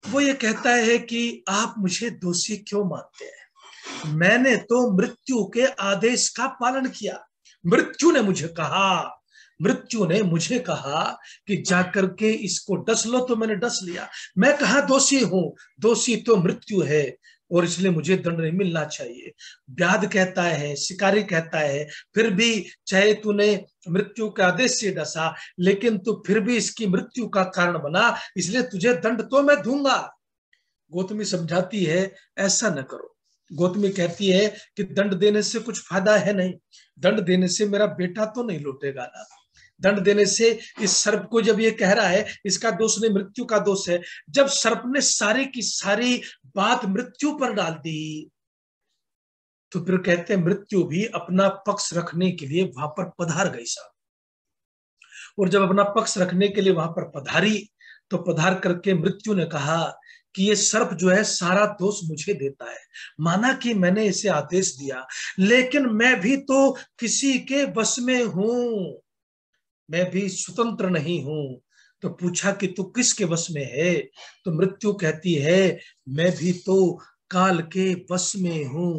वो ये कहता है कि आप मुझे दोषी क्यों मानते हैं, मैंने तो मृत्यु के आदेश का पालन किया, मृत्यु ने मुझे कहा, मृत्यु ने मुझे कहा कि जाकर के इसको डस लो, तो मैंने डस लिया, मैं कहाँ दोषी हूं, दोषी तो मृत्यु है, और इसलिए मुझे दंड नहीं मिलना चाहिए। व्याध कहता है, शिकारी कहता है, फिर भी चाहे तूने मृत्यु के आदेश से डसा, लेकिन तू फिर भी इसकी मृत्यु का कारण बना, इसलिए तुझे दंड तो मैं दूंगा। गौतमी समझाती है ऐसा न करो। गौतमी कहती है कि दंड देने से कुछ फायदा है नहीं, दंड देने से मेरा बेटा तो नहीं लौटेगा ना, दंड देने से इस सर्प को, जब ये कह रहा है इसका दोष नहीं मृत्यु का दोष है, जब सर्प ने सारी की सारी बात मृत्यु पर डाल दी, तो फिर कहते हैं मृत्यु भी अपना पक्ष रखने के लिए वहां पर पधार गई साहब, और जब अपना पक्ष रखने के लिए वहां पर पधारी, तो पधार करके मृत्यु ने कहा कि ये सर्प जो है सारा दोष मुझे देता है, माना कि मैंने इसे आदेश दिया, लेकिन मैं भी तो किसी के वश में हूं, मैं भी स्वतंत्र नहीं हूं। तो पूछा कि तू किसके वश में है, तो मृत्यु कहती है मैं भी तो काल के वश में हूं।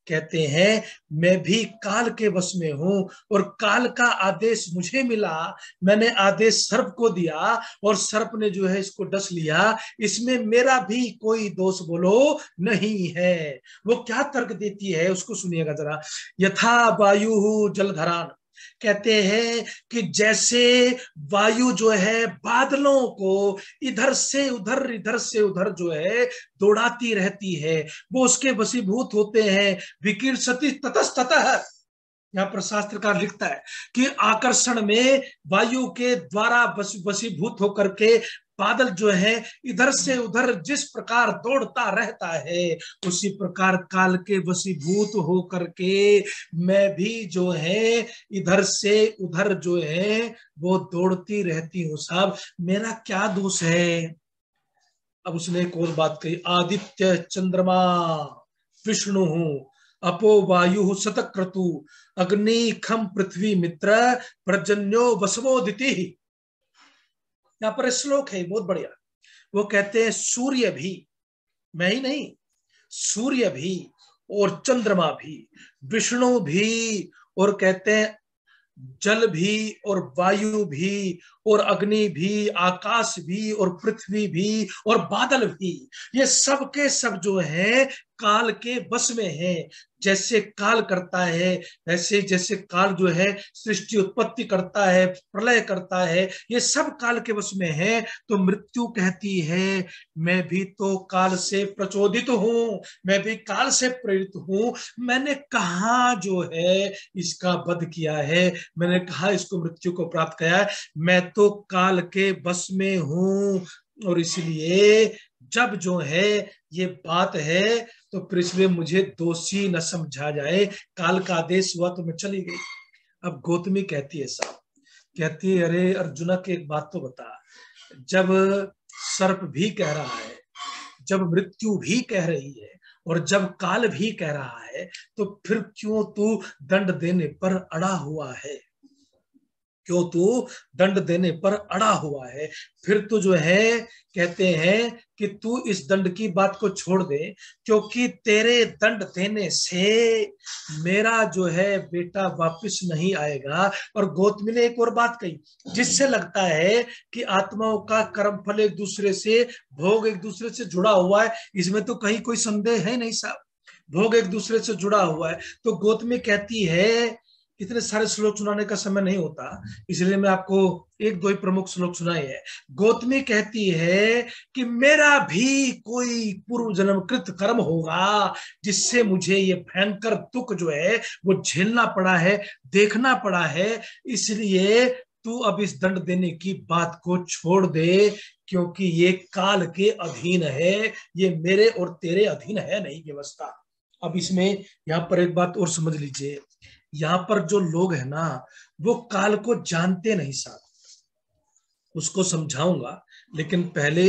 कहते हैं मैं भी काल के वश में हूं, और काल का आदेश मुझे मिला, मैंने आदेश सर्प को दिया, और सर्प ने जो है इसको डस लिया, इसमें मेरा भी कोई दोष बोलो नहीं है। वो क्या तर्क देती है उसको सुनिएगा जरा। यथा वायु जलधरान, कहते हैं कि जैसे वायु जो है बादलों को इधर से उधर जो है दौड़ाती रहती है, वो उसके वशीभूत होते हैं। विकीर्षति ततस्ततः, यहाँ पर शास्त्रकार लिखता है कि आकर्षण में वायु के द्वारा वशीभूत होकर के बादल जो है इधर से उधर जिस प्रकार दौड़ता रहता है, उसी प्रकार काल के वशीभूत होकर के मैं भी जो है इधर से उधर जो है वो दौड़ती रहती हूँ साहब, मेरा क्या दोष है। अब उसने एक और बात कही, आदित्य चंद्रमा विष्णु अपो वायु शतक्रतु अग्नि खम पृथ्वी मित्र पर्जन्यो वसवोदिति। यहाँ पर श्लोक है बहुत बढ़िया, वो कहते हैं सूर्य भी, मैं ही नहीं, सूर्य भी और चंद्रमा भी, विष्णु भी, और कहते हैं जल भी और वायु भी और अग्नि भी, आकाश भी, और पृथ्वी भी, और बादल भी, ये सब के सब जो है काल के बस में है। जैसे काल करता है वैसे, जैसे काल जो है सृष्टि उत्पत्ति करता है, प्रलय करता है, ये सब काल के बस में है। तो मृत्यु कहती है मैं भी तो काल से प्रचोदित हूं, मैं भी काल से प्रेरित हूं। मैंने कहा जो है इसका वध किया है, मैंने कहा इसको मृत्यु को प्राप्त किया है, मैं तो काल के बस में हूं। और इसलिए जब जो है ये बात है तो फिर इसलिए मुझे दोषी न समझा जाए, काल का आदेश हुआ तो मैं चली गई। अब गौतमी कहती है साहब, कहती है अरे अर्जुना की एक बात तो बता, जब सर्प भी कह रहा है, जब मृत्यु भी कह रही है, और जब काल भी कह रहा है, तो फिर क्यों तू दंड देने पर अड़ा हुआ है, क्यों तू दंड देने पर अड़ा हुआ है? फिर तो जो है कहते हैं कि तू इस दंड की बात को छोड़ दे, क्योंकि तेरे दंड देने से मेरा जो है बेटा वापस नहीं आएगा। और गौतमी ने एक और बात कही, जिससे लगता है कि आत्माओं का कर्म फल एक दूसरे से, भोग एक दूसरे से जुड़ा हुआ है। इसमें तो कहीं कोई संदेह है नहीं साहब, भोग एक दूसरे से जुड़ा हुआ है। तो गौतमी कहती है, इतने सारे श्लोक सुनाने का समय नहीं होता, इसलिए मैं आपको एक दो ही प्रमुख श्लोक सुनाए हैं। गौतमी कहती है कि मेरा भी कोई पूर्व जन्म कृत कर्म होगा जिससे मुझे ये भयंकर दुख जो है वो झेलना पड़ा है, देखना पड़ा है। इसलिए तू अब इस दंड देने की बात को छोड़ दे, क्योंकि ये काल के अधीन है, ये मेरे और तेरे अधीन है नहीं व्यवस्था। अब इसमें यहाँ पर एक बात और समझ लीजिए, यहाँ पर जो लोग है ना वो काल को जानते नहीं साहब, उसको समझाऊंगा, लेकिन पहले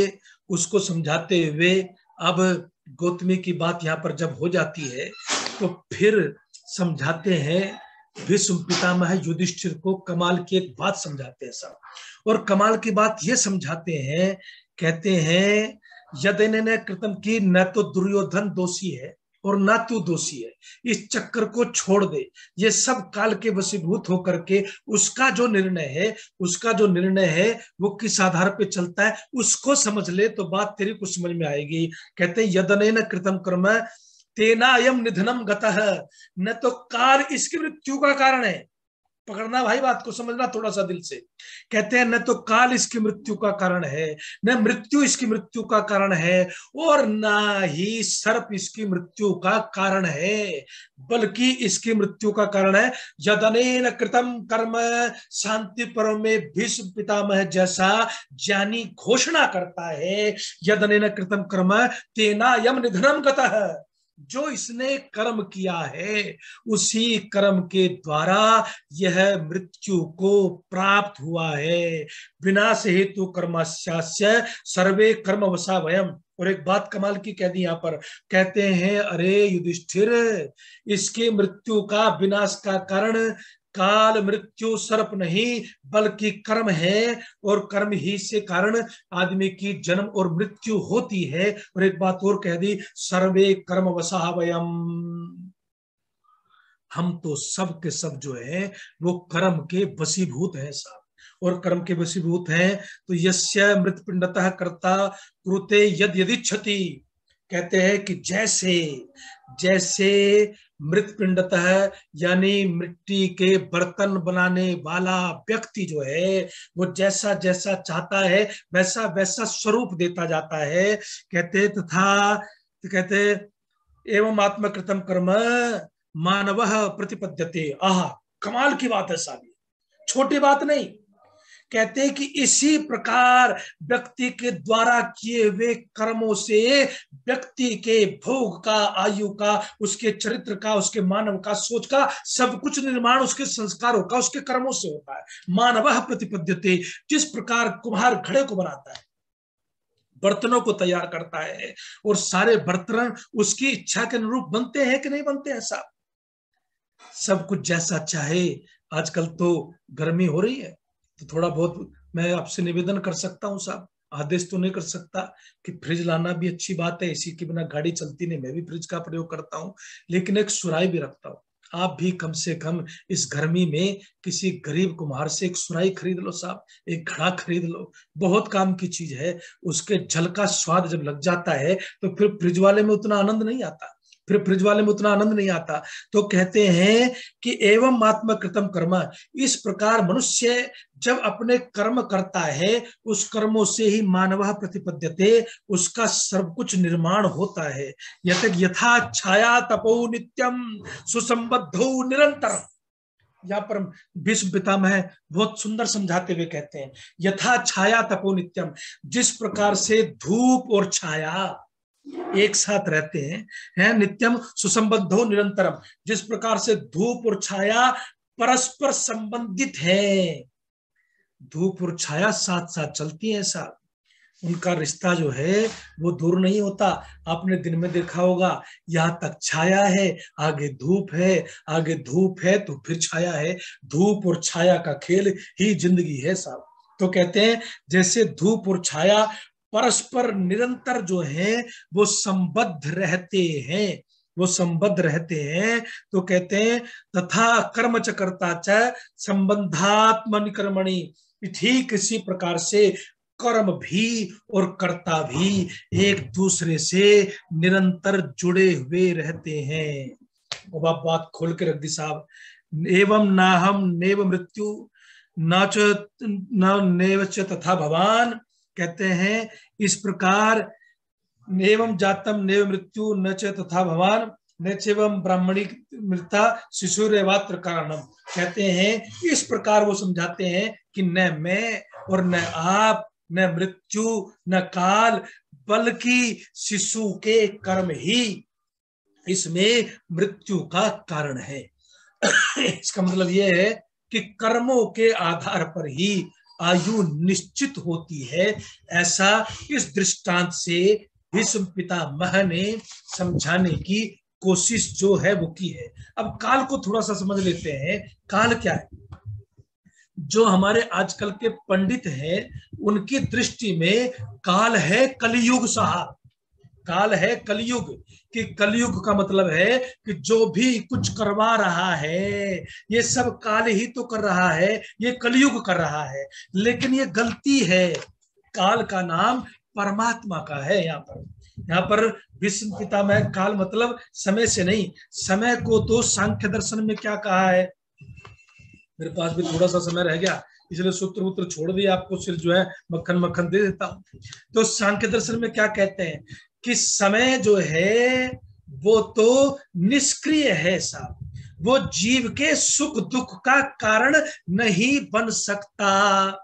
उसको समझाते हुए अब गौतमी की बात यहाँ पर जब हो जाती है तो फिर समझाते हैं भीष्म पितामह युधिष्ठिर को कमाल की एक बात समझाते हैं साहब, और कमाल की बात ये समझाते हैं, कहते हैं यदि कृतम की न तो दुर्योधन दोषी है और ना तू दोषी है, इस चक्कर को छोड़ दे, ये सब काल के वशीभूत होकर के उसका जो निर्णय है वो किस आधार पे चलता है उसको समझ ले तो बात तेरी कुछ समझ में आएगी। कहते हैं यदनेन कृतम कर्म तेना अयम निधनम गतः, न तो काल इसकी मृत्यु का कारण है, पकड़ना भाई बात को, समझना थोड़ा सा दिल से। कहते हैं न तो काल इसकी मृत्यु का कारण है, न मृत्यु इसकी मृत्यु का कारण है, और ना ही सर्प इसकी मृत्यु का कारण है, बल्कि इसकी मृत्यु का कारण है यदनेन कृतम कर्म। शांति पर्व में भीष्म पितामह जैसा ज्ञानी घोषणा करता है यदनेन कृतम कर्म तेना यम निधनम गतः, जो इसने कर्म किया है उसी कर्म के द्वारा यह मृत्यु को प्राप्त हुआ है। विनाश हेतु कर्मस्यास्य सर्वे कर्म वसा वयम। और एक बात कमाल की कह दी यहाँ पर, कहते हैं अरे युधिष्ठिर, इसके मृत्यु का विनाश का कारण काल मृत्यु सर्प नहीं बल्कि कर्म है, और कर्म ही से कारण आदमी की जन्म और मृत्यु होती है। और एक बात और कह दी, सर्वे कर्म वसा वयम, हम तो सब के सब जो है वो कर्म के वशीभूत हैं साहब, और कर्म के वशीभूत हैं। तो यस्य मृत पिंडतः कर्ता कृते यद यदिच्छति, कहते हैं कि जैसे जैसे मृत पिंडतः यानी मिट्टी के बर्तन बनाने वाला व्यक्ति जो है वो जैसा जैसा चाहता है वैसा वैसा स्वरूप देता जाता है। कहते तथा, कहते एवं आत्मकृतम कर्म मानवः प्रतिपद्यते। आहा, कमाल की बात है साहब, छोटी बात नहीं। कहते हैं कि इसी प्रकार व्यक्ति के द्वारा किए हुए कर्मों से व्यक्ति के भोग का, आयु का, उसके चरित्र का, उसके मानव का, सोच का, सब कुछ निर्माण उसके संस्कारों का, उसके कर्मों से होता है। मानवः प्रतिपद्यते, जिस प्रकार कुम्हार घड़े को बनाता है, बर्तनों को तैयार करता है, और सारे बर्तन उसकी इच्छा के अनुरूप बनते हैं कि नहीं बनते हैं साहब, सब कुछ जैसा चाहे। आजकल तो गर्मी हो रही है तो थोड़ा बहुत मैं आपसे निवेदन कर सकता हूं साहब, आदेश तो नहीं कर सकता कि फ्रिज लाना भी अच्छी बात है, इसी के बिना गाड़ी चलती नहीं, मैं भी फ्रिज का प्रयोग करता हूं, लेकिन एक सुराही भी रखता हूं। आप भी कम से कम इस गर्मी में किसी गरीब कुम्हार से एक सुराही खरीद लो साहब, एक घड़ा खरीद लो, बहुत काम की चीज है। उसके जल का स्वाद जब लग जाता है तो फिर फ्रिज वाले में उतना आनंद नहीं आता, तो कहते हैं कि एवं आत्म कृतम कर्म, इस प्रकार मनुष्य जब अपने कर्म करता है उस कर्मों से ही मानव प्रतिपद्यते, उसका सब कुछ निर्माण होता है। यथा छाया तपो नित्यम सुसंबद्धो निरंतर। यहाँ पर भीष्म पितामह बहुत सुंदर समझाते हुए कहते हैं, यथा छाया तपो नित्यम, जिस प्रकार से धूप और छाया एक साथ रहते हैं नित्यम सुसंबद्धो निरंतरम, जिस प्रकार से धूप और छाया परस्पर संबंधित है, धूप और छाया साथ साथ चलती है साथ, उनका रिश्ता जो है वो दूर नहीं होता। आपने दिन में देखा होगा, यहाँ तक छाया है, आगे धूप है, आगे धूप है तो फिर छाया है, धूप और छाया का खेल ही जिंदगी है साहब। तो कहते हैं जैसे धूप और छाया परस्पर निरंतर जो है वो संबद्ध रहते हैं, तो कहते हैं तथा कर्म च कर्ता च संबंधात्मनि कर्मणि, ठीक इसी प्रकार से कर्म भी और कर्ता भी एक दूसरे से निरंतर जुड़े हुए रहते हैं। अब आप बात खोल के रख दी साहब, एवं ना हम नेव मृत्यु न नेव च तथा भवान, कहते हैं इस प्रकार नेवम जातम नेव मृत्यु न च तथा भवान न चैवम ब्राह्मणी मृता शिशुरेवात्र कारणम, कहते हैं इस प्रकार वो समझाते हैं कि न मैं और न आप, न मृत्यु न काल, बल्कि शिशु के कर्म ही इसमें मृत्यु का कारण है। इसका मतलब यह है कि कर्मों के आधार पर ही आयु निश्चित होती है, ऐसा इस दृष्टांत से भीष्म पितामह ने समझाने की कोशिश जो है वो की है। अब काल को थोड़ा सा समझ लेते हैं, काल क्या है। जो हमारे आजकल के पंडित हैं उनकी दृष्टि में काल है कलयुग साहब, काल है कलयुग, कि कलयुग का मतलब है कि जो भी कुछ करवा रहा है ये सब काल ही तो कर रहा है, ये कलयुग कर रहा है। लेकिन ये गलती है, काल का नाम परमात्मा का है। यहाँ पर भीष्म पितामह काल मतलब समय से नहीं, समय को तो सांख्य दर्शन में क्या कहा है, मेरे पास भी थोड़ा सा समय रह गया इसलिए सूत्र वूत्र छोड़ दिया, आपको सिर्फ जो है मक्खन दे देता हूं। तो सांख्य दर्शन में क्या कहते हैं कि समय जो है वो तो निष्क्रिय है साहब, वो जीव के सुख दुख का कारण नहीं बन सकता।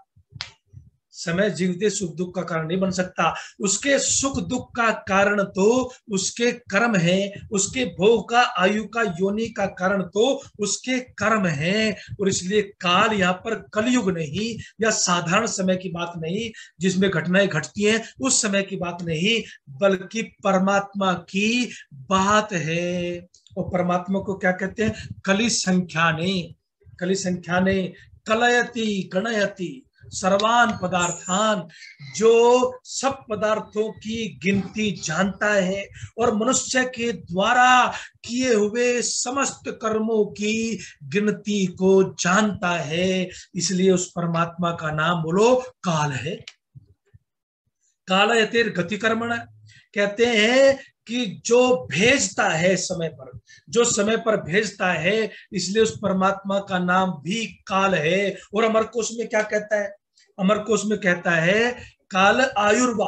समय जीव के सुख दुख का कारण नहीं बन सकता, उसके सुख दुख का कारण तो उसके कर्म है, उसके भोग का आयु का योनि का कारण तो उसके कर्म है। और इसलिए काल यहाँ पर कलयुग नहीं या साधारण समय की बात नहीं जिसमें घटनाएं घटती हैं उस समय की बात नहीं, बल्कि परमात्मा की बात है। और परमात्मा को क्या कहते हैं, कली संख्याने कलयति गणयति सर्वान पदार्थान, जो सब पदार्थों की गिनती जानता है और मनुष्य के द्वारा किए हुए समस्त कर्मों की गिनती को जानता है, इसलिए उस परमात्मा का नाम बोलो काल है। कालयतिर गति कर्मण, कहते हैं कि जो भेजता है समय पर, जो समय पर भेजता है, इसलिए उस परमात्मा का नाम भी काल है। और अमरकोश में क्या कहता है, अमरकोश में कहता है काल आयुर्वा,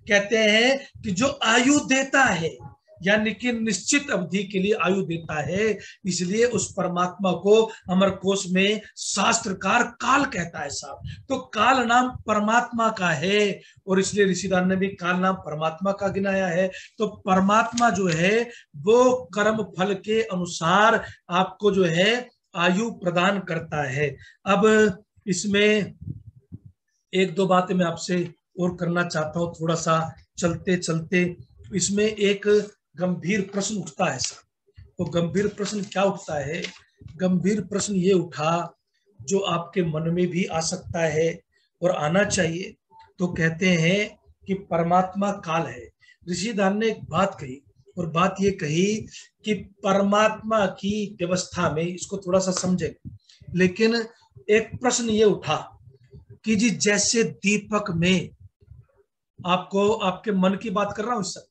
कहते हैं कि जो आयु देता है यानी कि निश्चित अवधि के लिए आयु देता है, इसलिए उस परमात्मा को अमरकोश में शास्त्रकार काल कहता है साहब। तो काल नाम परमात्मा का है और इसलिए ऋषिदान ने भी काल नाम परमात्मा का गिनाया है। तो परमात्मा जो है वो कर्म फल के अनुसार आपको जो है आयु प्रदान करता है। अब इसमें एक दो बातें मैं आपसे और करना चाहता हूं, थोड़ा सा चलते चलते। इसमें एक गंभीर प्रश्न उठता है सर, तो गंभीर प्रश्न क्या उठता है, गंभीर प्रश्न ये उठा जो आपके मन में भी आ सकता है और आना चाहिए। तो कहते हैं कि परमात्मा काल है। ऋषिदान ने एक बात कही, और बात ये कही कि परमात्मा की व्यवस्था में, इसको थोड़ा सा समझे, लेकिन एक प्रश्न ये उठा कि जी जैसे दीपक में, आपको आपके मन की बात कर रहा हूं, सर,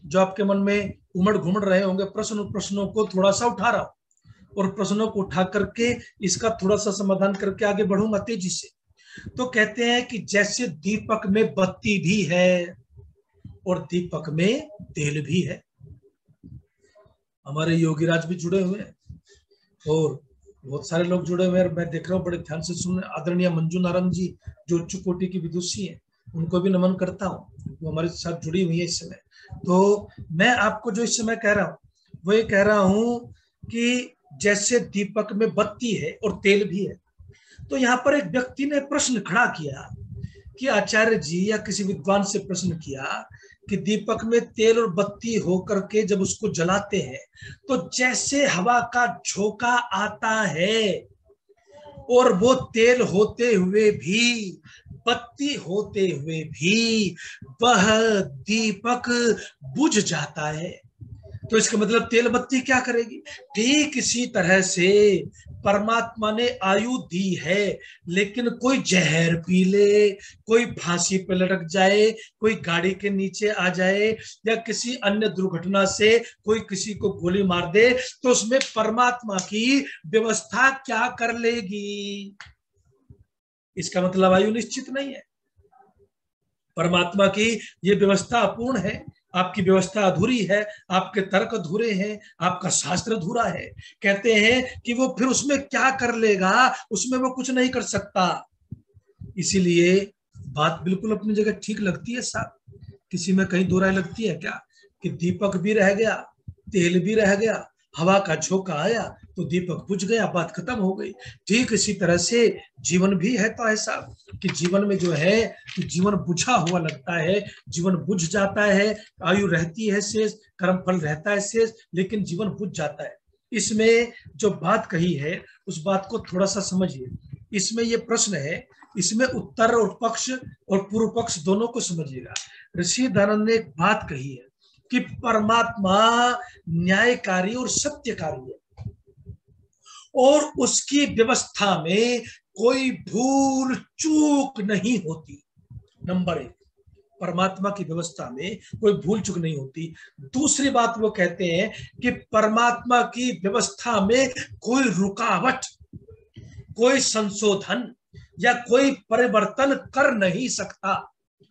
जो आपके मन में उमड़ घुमड़ रहे होंगे प्रश्नों को थोड़ा सा उठा रहा हूं और प्रश्नों को उठा करके इसका थोड़ा सा समाधान करके आगे बढ़ूंगा तेजी से। तो कहते हैं कि जैसे दीपक में बत्ती भी है और दीपक में तेल भी है। हमारे योगीराज भी जुड़े हुए हैं और बहुत सारे लोग जुड़े हुए हैं, मैं देख रहा हूँ बड़े ध्यान से सुन। आदरणीय मंजू नारंग जी जो उच्च कोटि की विदुषी हैं, उनको भी नमन करता हूँ, वो हमारे साथ जुड़ी हुई है इस समय। तो मैं आपको जो इस समय कह रहा हूँ वो ये कह रहा हूँ कि जैसे दीपक में बत्ती है और तेल भी है। तो यहाँ पर एक व्यक्ति ने प्रश्न खड़ा किया कि आचार्य जी, या किसी विद्वान से प्रश्न किया कि दीपक में तेल और बत्ती होकर के जब उसको जलाते हैं तो जैसे हवा का झोंका आता है और वो तेल होते हुए भी, बत्ती होते हुए भी वह दीपक बुझ जाता है, तो इसका मतलब तेल बत्ती क्या करेगी? ठीक इसी तरह से परमात्मा ने आयु दी है, लेकिन कोई जहर पी ले, कोई फांसी पे लटक जाए, कोई गाड़ी के नीचे आ जाए, या किसी अन्य दुर्घटना से कोई किसी को गोली मार दे, तो उसमें परमात्मा की व्यवस्था क्या कर लेगी? इसका मतलब आयु निश्चित नहीं है। परमात्मा की ये व्यवस्था अपूर्ण है, आपकी व्यवस्था अधूरी है, आपके तर्क अधूरे हैं, आपका शास्त्र अधूरा है। कहते हैं कि वो फिर उसमें क्या कर लेगा, उसमें वो कुछ नहीं कर सकता। इसीलिए बात बिल्कुल अपनी जगह ठीक लगती है साहब, किसी में कहीं दो राय लगती है क्या कि दीपक भी रह गया, तेल भी रह गया, हवा का झोंका आया तो दीपक बुझ गया, बात खत्म हो गई। ठीक इसी तरह से जीवन भी है तो ऐसा कि जीवन में जो है जीवन बुझा हुआ लगता है, जीवन बुझ जाता है, आयु रहती है शेष, कर्म फल रहता है शेष, लेकिन जीवन बुझ जाता है। इसमें जो बात कही है उस बात को थोड़ा सा समझिए। इसमें ये प्रश्न है, इसमें उत्तर और पक्ष और पूर्व पक्ष दोनों को समझिएगा। ऋषि दयानंद ने एक बात कही है कि परमात्मा न्यायकारी और सत्यकारी है और उसकी व्यवस्था में कोई भूल चूक नहीं होती। नंबर एक, परमात्मा की व्यवस्था में कोई भूल चूक नहीं होती। दूसरी बात वो कहते हैं कि परमात्मा की व्यवस्था में कोई रुकावट, कोई संशोधन या कोई परिवर्तन कर नहीं सकता।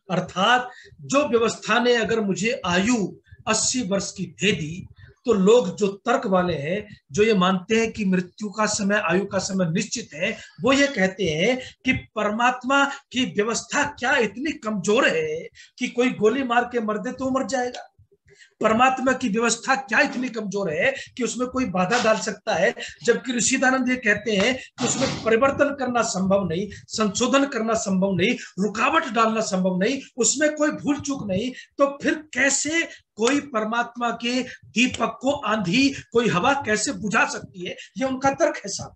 अर्थात जो व्यवस्था ने अगर मुझे आयु 80 वर्ष की दे दी, तो लोग जो तर्क वाले हैं, जो ये मानते हैं कि मृत्यु का समय, आयु का समय निश्चित है, वो ये कहते हैं कि परमात्मा की व्यवस्था क्या इतनी कमजोर है कि कोई गोली मार के मर दे तो मर जाएगा। परमात्मा की व्यवस्था क्या इतनी कमजोर है कि उसमें कोई बाधा डाल सकता है, जबकि ऋषि दयानंद ये कहते हैं कि उसमें परिवर्तन करना संभव नहीं, संशोधन करना संभव नहीं, रुकावट डालना संभव नहीं, उसमें कोई भूल चूक नहीं। तो फिर कैसे कोई परमात्मा के दीपक को आंधी, कोई हवा कैसे बुझा सकती है? ये उनका तर्क है साहब।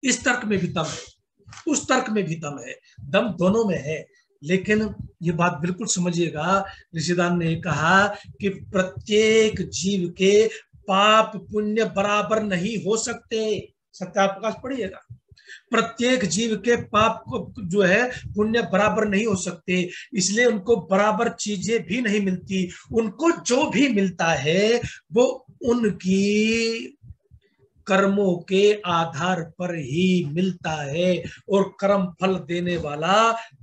इस तर्क में भी दम है, उस तर्क में भी दम है, दम दोनों में है। लेकिन ये बात बिल्कुल समझिएगा, ऋषिदान ने कहा कि प्रत्येक जीव के पाप पुण्य बराबर नहीं हो सकते। सत्याप्रकाश पढ़िएगा, प्रत्येक जीव के पाप को जो है पुण्य बराबर नहीं हो सकते, इसलिए उनको बराबर चीजें भी नहीं मिलती। उनको जो भी मिलता है वो उनकी कर्मों के आधार पर ही मिलता है, और कर्म फल देने वाला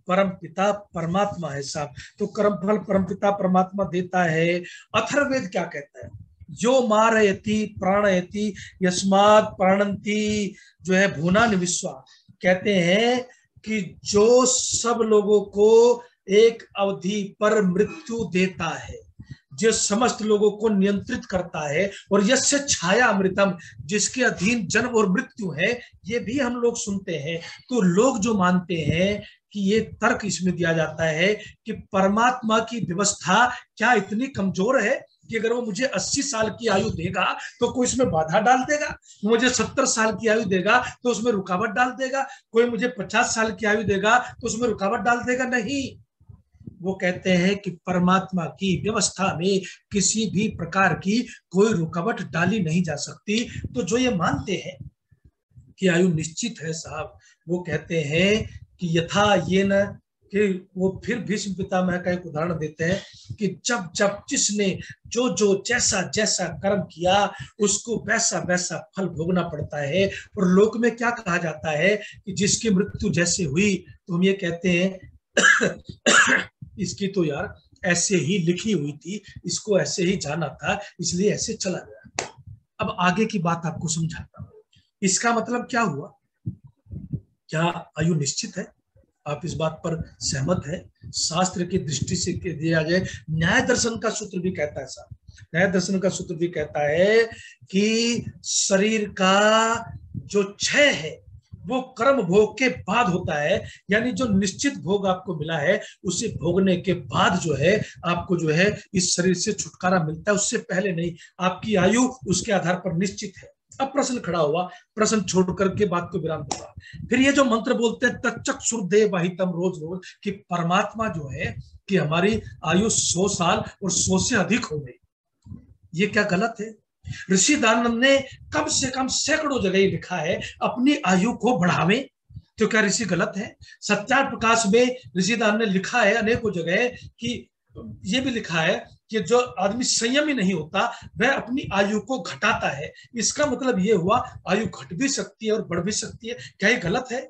परम पिता परमात्मा है साहब। तो कर्म फल परम पिता परमात्मा देता है। अथर्ववेद क्या कहता है? जो मारयति प्राणयति यस्मात् प्राणन्ति, जो है भुवनानि विश्वा, कहते हैं कि जो सब लोगों को एक अवधि पर मृत्यु देता है, जो समस्त लोगों को नियंत्रित करता है, और यस्य छाया अमृतम, जिसके अधीन जन्म और मृत्यु है, ये भी हम लोग सुनते हैं। तो लोग जो मानते हैं कि ये तर्क इसमें दिया जाता है कि परमात्मा की व्यवस्था क्या इतनी कमजोर है कि अगर वो मुझे 80 साल की आयु देगा तो कोई इसमें बाधा डाल देगा, मुझे 70 साल की आयु देगा तो उसमें रुकावट डाल देगा, कोई मुझे 50 साल की आयु देगा तो उसमें रुकावट डाल देगा? नहीं, वो कहते हैं कि परमात्मा की व्यवस्था में किसी भी प्रकार की कोई रुकावट डाली नहीं जा सकती। तो जो ये मानते हैं कि आयु निश्चित है साहब, वो कहते हैं कि यथा ये न, कि वो फिर भीष्म पितामह का एक उदाहरण देते हैं कि जब जब जिसने जो जो जैसा जैसा कर्म किया उसको वैसा वैसा फल भोगना पड़ता है। और लोक में क्या कहा जाता है कि जिसकी मृत्यु जैसे हुई, तो हम ये कहते हैं इसकी तो यार ऐसे ही लिखी हुई थी, इसको ऐसे ही जाना था, इसलिए ऐसे चला गया। अब आगे की बात आपको समझाता हूं। इसका मतलब क्या हुआ? क्या आयु निश्चित है? आप इस बात पर सहमत है? शास्त्र की दृष्टि से दिया जाए, न्याय दर्शन का सूत्र भी कहता है साहब, न्याय दर्शन का सूत्र भी कहता है कि शरीर का जो क्षय है वो कर्म भोग के बाद होता है। यानी जो निश्चित भोग आपको मिला है उसे भोगने के बाद जो है आपको जो है इस शरीर से छुटकारा मिलता है, उससे पहले नहीं। आपकी आयु उसके आधार पर निश्चित है। अब प्रश्न खड़ा हुआ, प्रश्न छोड़ करके बात को विराम दूंगा। फिर ये जो मंत्र बोलते हैं तच्चक्षुर्देव वाहितम रोज रोज, कि परमात्मा जो है कि हमारी आयु 100 साल और 100 से अधिक हो गई, ये क्या गलत है? ऋषि दानव ने कम से कम सैकड़ों जगह लिखा है अपनी आयु को बढ़ावे। तो क्या ऋषि गलत है? सत्यार्थ प्रकाश में ऋषि दानव ने लिखा है अनेकों जगह कि ये भी लिखा है कि जो आदमी संयमी नहीं होता वह अपनी आयु को घटाता है। इसका मतलब ये हुआ आयु घट भी सकती है और बढ़ भी सकती है। क्या ये गलत है?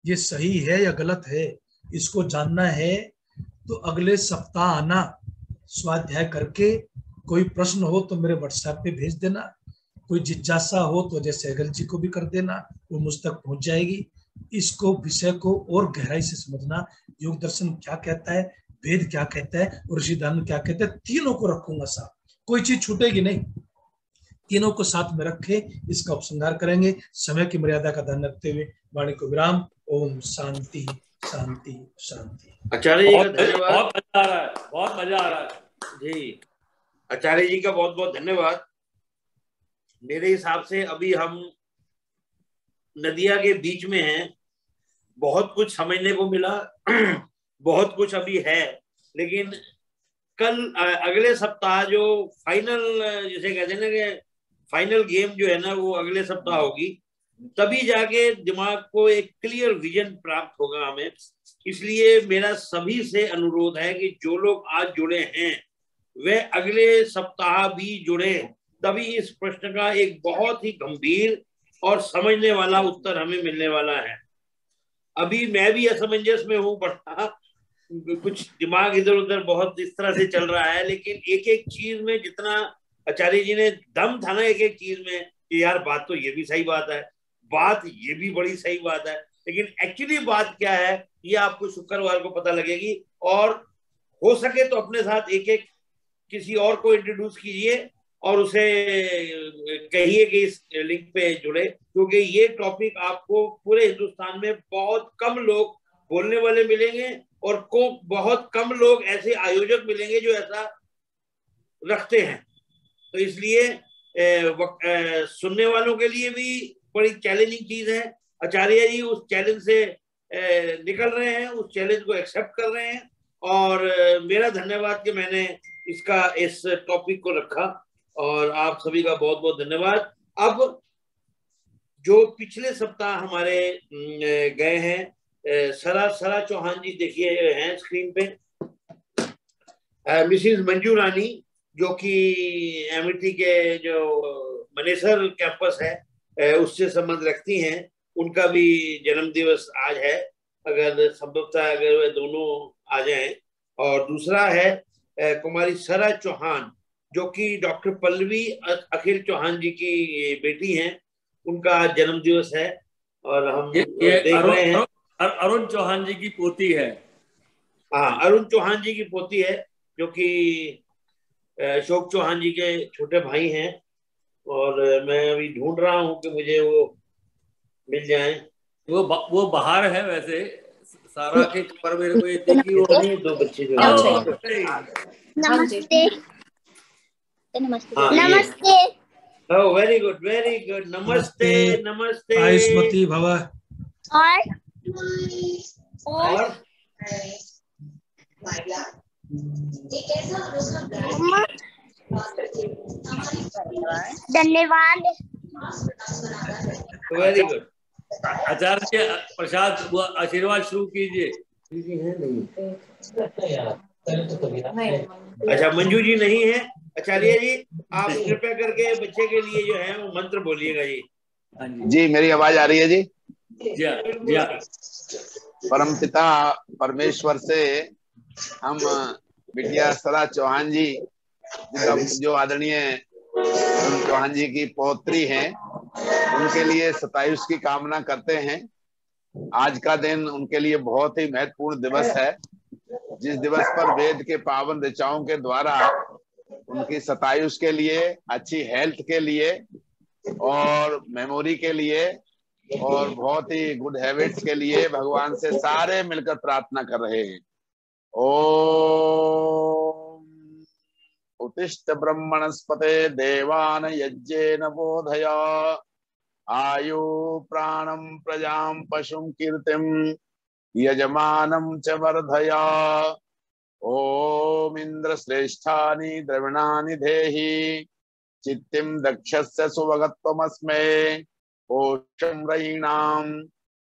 ये सही है या गलत है, इसको जानना है तो अगले सप्ताह आना, स्वाध्याय करके। कोई प्रश्न हो तो मेरे व्हाट्सएप पे भेज देना, कोई जिज्ञासा हो तो जैसे सहगल जी को भी कर देना, वो मुझ तक पहुंच जाएगी। इसको विषय को और गहराई से समझना, योग दर्शन क्या कहता है, वेद क्या कहता है और ऋषि दानव क्या कहते हैं, तीनों को रखूंगा साथ, कोई चीज छूटेगी नहीं। तीनों को साथ में रखे इसका उपसंहार करेंगे। समय की मर्यादा का ध्यान रखते हुए वाणी को विराम। ओम शांति शांति शांति। आचार्य जी का धन्यवाद, बहुत मजा आ रहा है, बहुत मजा आ रहा है जी। आचार्य जी का बहुत बहुत धन्यवाद। मेरे हिसाब से अभी हम नदिया के बीच में हैं, बहुत कुछ समझने को मिला, बहुत कुछ अभी है, लेकिन कल अगले सप्ताह जो फाइनल, जिसे कहते हैं ना कि फाइनल गेम जो है ना, वो अगले सप्ताह होगी, तभी जाके दिमाग को एक क्लियर विजन प्राप्त होगा हमें। इसलिए मेरा सभी से अनुरोध है कि जो लोग आज जुड़े हैं वे अगले सप्ताह भी जुड़े, तभी इस प्रश्न का एक बहुत ही गंभीर और समझने वाला उत्तर हमें मिलने वाला है। अभी मैं भी असमंजस में हूँ, बड़ा कुछ दिमाग इधर उधर बहुत इस तरह से चल रहा है, लेकिन एक एक चीज में जितना आचार्य जी ने दम था ना एक एक चीज में, कि यार बात तो ये भी सही बात है, बात ये भी बड़ी सही बात है, लेकिन एक्चुअली बात क्या है ये आपको शुक्रवार को पता लगेगी। और हो सके तो अपने साथ एक एक किसी और को इंट्रोड्यूस कीजिए और उसे कहिए कि इस लिंक पे जुड़े, क्योंकि ये टॉपिक आपको पूरे हिंदुस्तान में बहुत कम लोग बोलने वाले मिलेंगे और को बहुत कम लोग ऐसे आयोजक मिलेंगे जो ऐसा रखते हैं। तो इसलिए सुनने वालों के लिए भी बड़ी चैलेंजिंग चीज है। आचार्य जी उस चैलेंज से निकल रहे हैं, उस चैलेंज को एक्सेप्ट कर रहे हैं, और मेरा धन्यवाद कि मैंने इस टॉपिक को रखा, और आप सभी का बहुत बहुत धन्यवाद। अब जो पिछले सप्ताह हमारे गए हैं, सरा चौहान जी देखिए हैं स्क्रीन पे, मिसिज मंजू रानी जो कि एमिटी के जो मनेसर कैंपस है उससे संबंध रखती हैं, उनका भी जन्म दिवस आज है। अगर संभवतः अगर वे दोनों आ जाएं। और दूसरा है कुमारी सरा चौहान जो कि डॉक्टर पल्लवी अखिल चौहान जी की बेटी हैं, उनका जन्म दिवस है। और हम देख रहे हैं अरुण चौहान जी की पोती है। हाँ, अरुण चौहान जी की पोती है जो कि अशोक चौहान जी के छोटे भाई हैं, और मैं अभी ढूंढ रहा हूँ कि मुझे वो मिल जाए। वो बाहर है वैसे, सारा के पर मेरे को ये देखी वो नहीं, दो बच्चे जो नमस्ते नमस्ते हाँ, नमस्ते। ओह वेरी गुड नमस्ते नमस्ते। आयुष्मती भव। और धन्यवाद। Very good. आचार्य जी प्रसाद वो आशीर्वाद शुरू कीजिए। अच्छा, मंजू जी नहीं है। आचार्य जी आप कृपया करके बच्चे के लिए जो है वो मंत्र बोलिएगा जी। जी मेरी आवाज आ रही है जी? जी परमपिता परमेश्वर से हम बिटिया सरा चौहान जी जो आदरणीय अरुण चौहान जी की पौत्री हैं, उनके लिए 27 की कामना करते हैं। आज का दिन उनके लिए बहुत ही महत्वपूर्ण दिवस है, जिस दिवस पर वेद के पावन ऋचाओं के द्वारा उनकी 27 के लिए, अच्छी हेल्थ के लिए और मेमोरी के लिए और बहुत ही गुड हैबिट्स के लिए भगवान से सारे मिलकर प्रार्थना कर रहे हैं। ओम उत्तिष्ठ ब्रह्मणस्पते देवान यज्ञेन बोधया आयु प्राणं प्रजां पशुं कीर्तिं यजमानं च वर्धया। ओम इंद्र श्रेष्ठानि द्रविणानि देहि चित्तिं दक्षस्य सुभगत्वमस्मै। पोषं रयीणां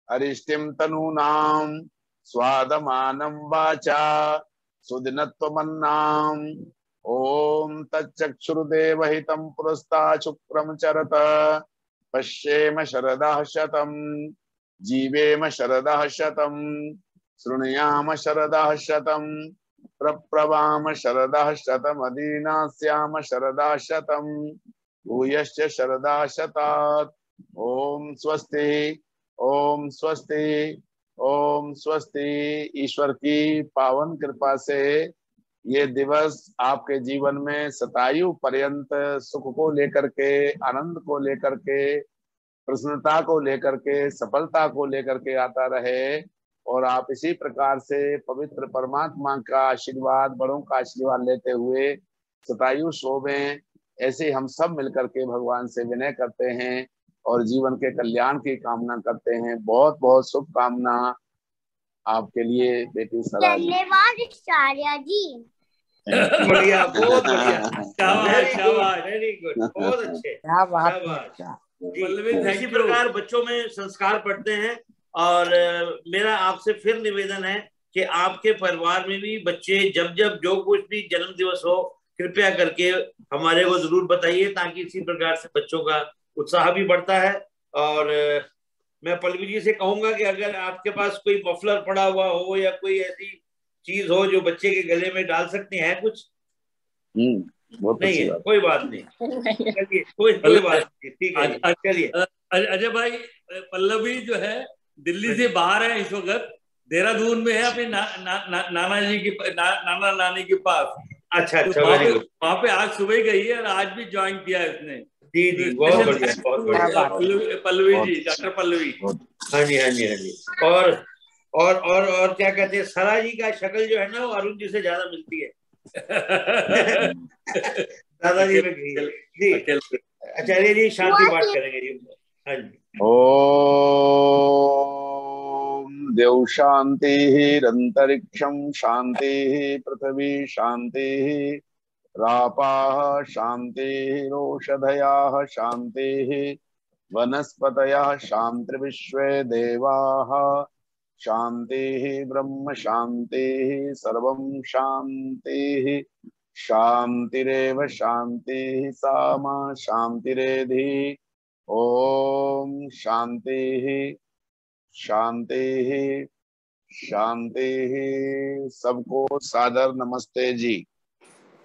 अरिष्टिं तनूनां स्वादमानं वाचा सुदिनत्वमन्नाम्। ओम तच्चक्षुर्देवहितं पुरस्तात् शुक्रं चरत पश्येम शरदः शतं जीवेम शरदः शतं शृणुयाम शरदः शतं प्रप्लवाम शरदः शतमदीनास्याम शरदः शतं भूयश्च शरदः शतात्। ओम स्वस्ति, ओम स्वस्ति, ओम स्वस्ति। ईश्वर की पावन कृपा से ये दिवस आपके जीवन में शतायु पर्यंत सुख को लेकर के, आनंद को लेकर के, प्रसन्नता को लेकर के, सफलता को लेकर के आता रहे और आप इसी प्रकार से पवित्र परमात्मा का आशीर्वाद, बड़ों का आशीर्वाद लेते हुए शतायु शोभें। ऐसे हम सब मिलकर के भगवान से विनय करते हैं और जीवन के कल्याण की कामना करते हैं। बहुत बहुत शुभकामना आपके लिए बेटी सरा। धन्यवाद आचार्य जी। बढ़िया, बहुत बढ़िया, शाबाश वेरी गुड, बहुत अच्छे, क्या बात है। शाबाश जी। पल्लवी, इसी थैंक यू। प्रकार बच्चों में संस्कार पढ़ते हैं और मेरा आपसे फिर निवेदन है कि आपके परिवार में भी बच्चे जब जब जो कुछ भी जन्म दिवस हो कृपया करके हमारे को जरूर बताइए, ताकि इसी प्रकार से बच्चों का उत्साह भी बढ़ता है। और मैं पल्लवी जी से कहूंगा कि अगर आपके पास कोई मफलर पड़ा हुआ हो या कोई ऐसी चीज हो जो बच्चे के गले में डाल सकते हैं कुछ नहीं है, कोई बात नहीं, चलिए कोई बात नहीं, ठीक है, चलिए। अजय भाई, पल्लवी जो है दिल्ली से बाहर है इस वक्त, देहरादून में है अपने नाना जी की नाना नानी के पास। अच्छा, तो वहाँ पे आज सुबह गई है और आज भी ज्वाइन किया है उसने। जी जी, बहुत बढ़िया, बहुत बढ़िया। पल्लवी जी, डॉक्टर पल्लवी। हाँ जी, हाँ जी, हाँ जी। और क्या कहते हैं, सरा जी का शक्ल जो है ना वो अरुण जी से ज्यादा मिलती है। दादाजी में गई जी। आचार्य जी शांति पाठ करेंगे जी। हाँ जी। ओम देव शांति अंतरिक्षम शांति पृथ्वी शांति रापाः शान्तिरोषधयाः शान्तिः वनस्पतयः शान्तिर्विश्वे देवाः शान्तिः ब्रह्म शान्तिः सर्वं शान्तिः शान्तिरेव शान्तिः सामा शान्तिरेधि। ओम शान्तिः शान्तिः शान्तिः। सबको सादर नमस्ते जी।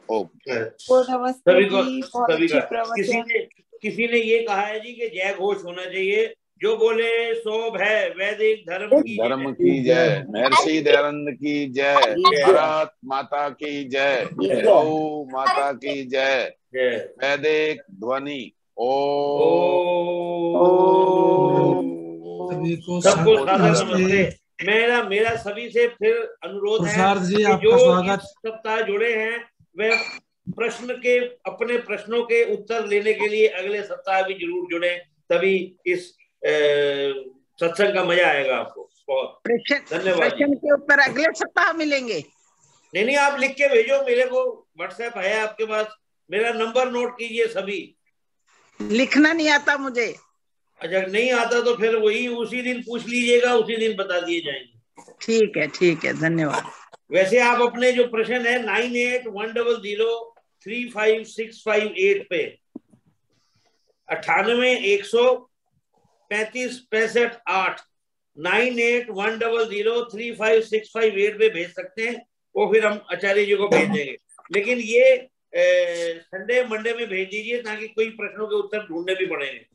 सभी को किसी ने ये कहा है जी कि जय घोष होना चाहिए, जो बोले सो है वैदिक धर्म की जय, महर्षि दयानंद की जय, भारत माता की जय, गौ माता की जय, वैदिक ध्वनि सबको नमस्ते। मेरा सभी से फिर अनुरोध है जी, जो स्वागत। सप्ताह जुड़े हैं वे अपने प्रश्नों के उत्तर लेने के लिए अगले सप्ताह भी जरूर जुड़े, तभी इस सत्संग का मजा आएगा आपको। बहुत धन्यवाद। प्रश्न के उत्तर अगले सप्ताह मिलेंगे। नहीं, आप लिख के भेजो मेरे को, व्हाट्सएप है आपके पास, मेरा नंबर नोट कीजिए सभी। लिखना नहीं आता मुझे। अच्छा, नहीं आता तो फिर वही उसी दिन पूछ लीजिएगा, उसी दिन बता दिए जाएंगे। ठीक है, धन्यवाद। वैसे आप अपने जो प्रश्न है 9810035658 पे 98103565 9810035658 पे भेज सकते हैं, वो फिर हम आचार्य जी को भेज देंगे। लेकिन ये संडे मंडे में भेज दीजिए ताकि कोई प्रश्नों के उत्तर ढूंढने भी पड़ेंगे।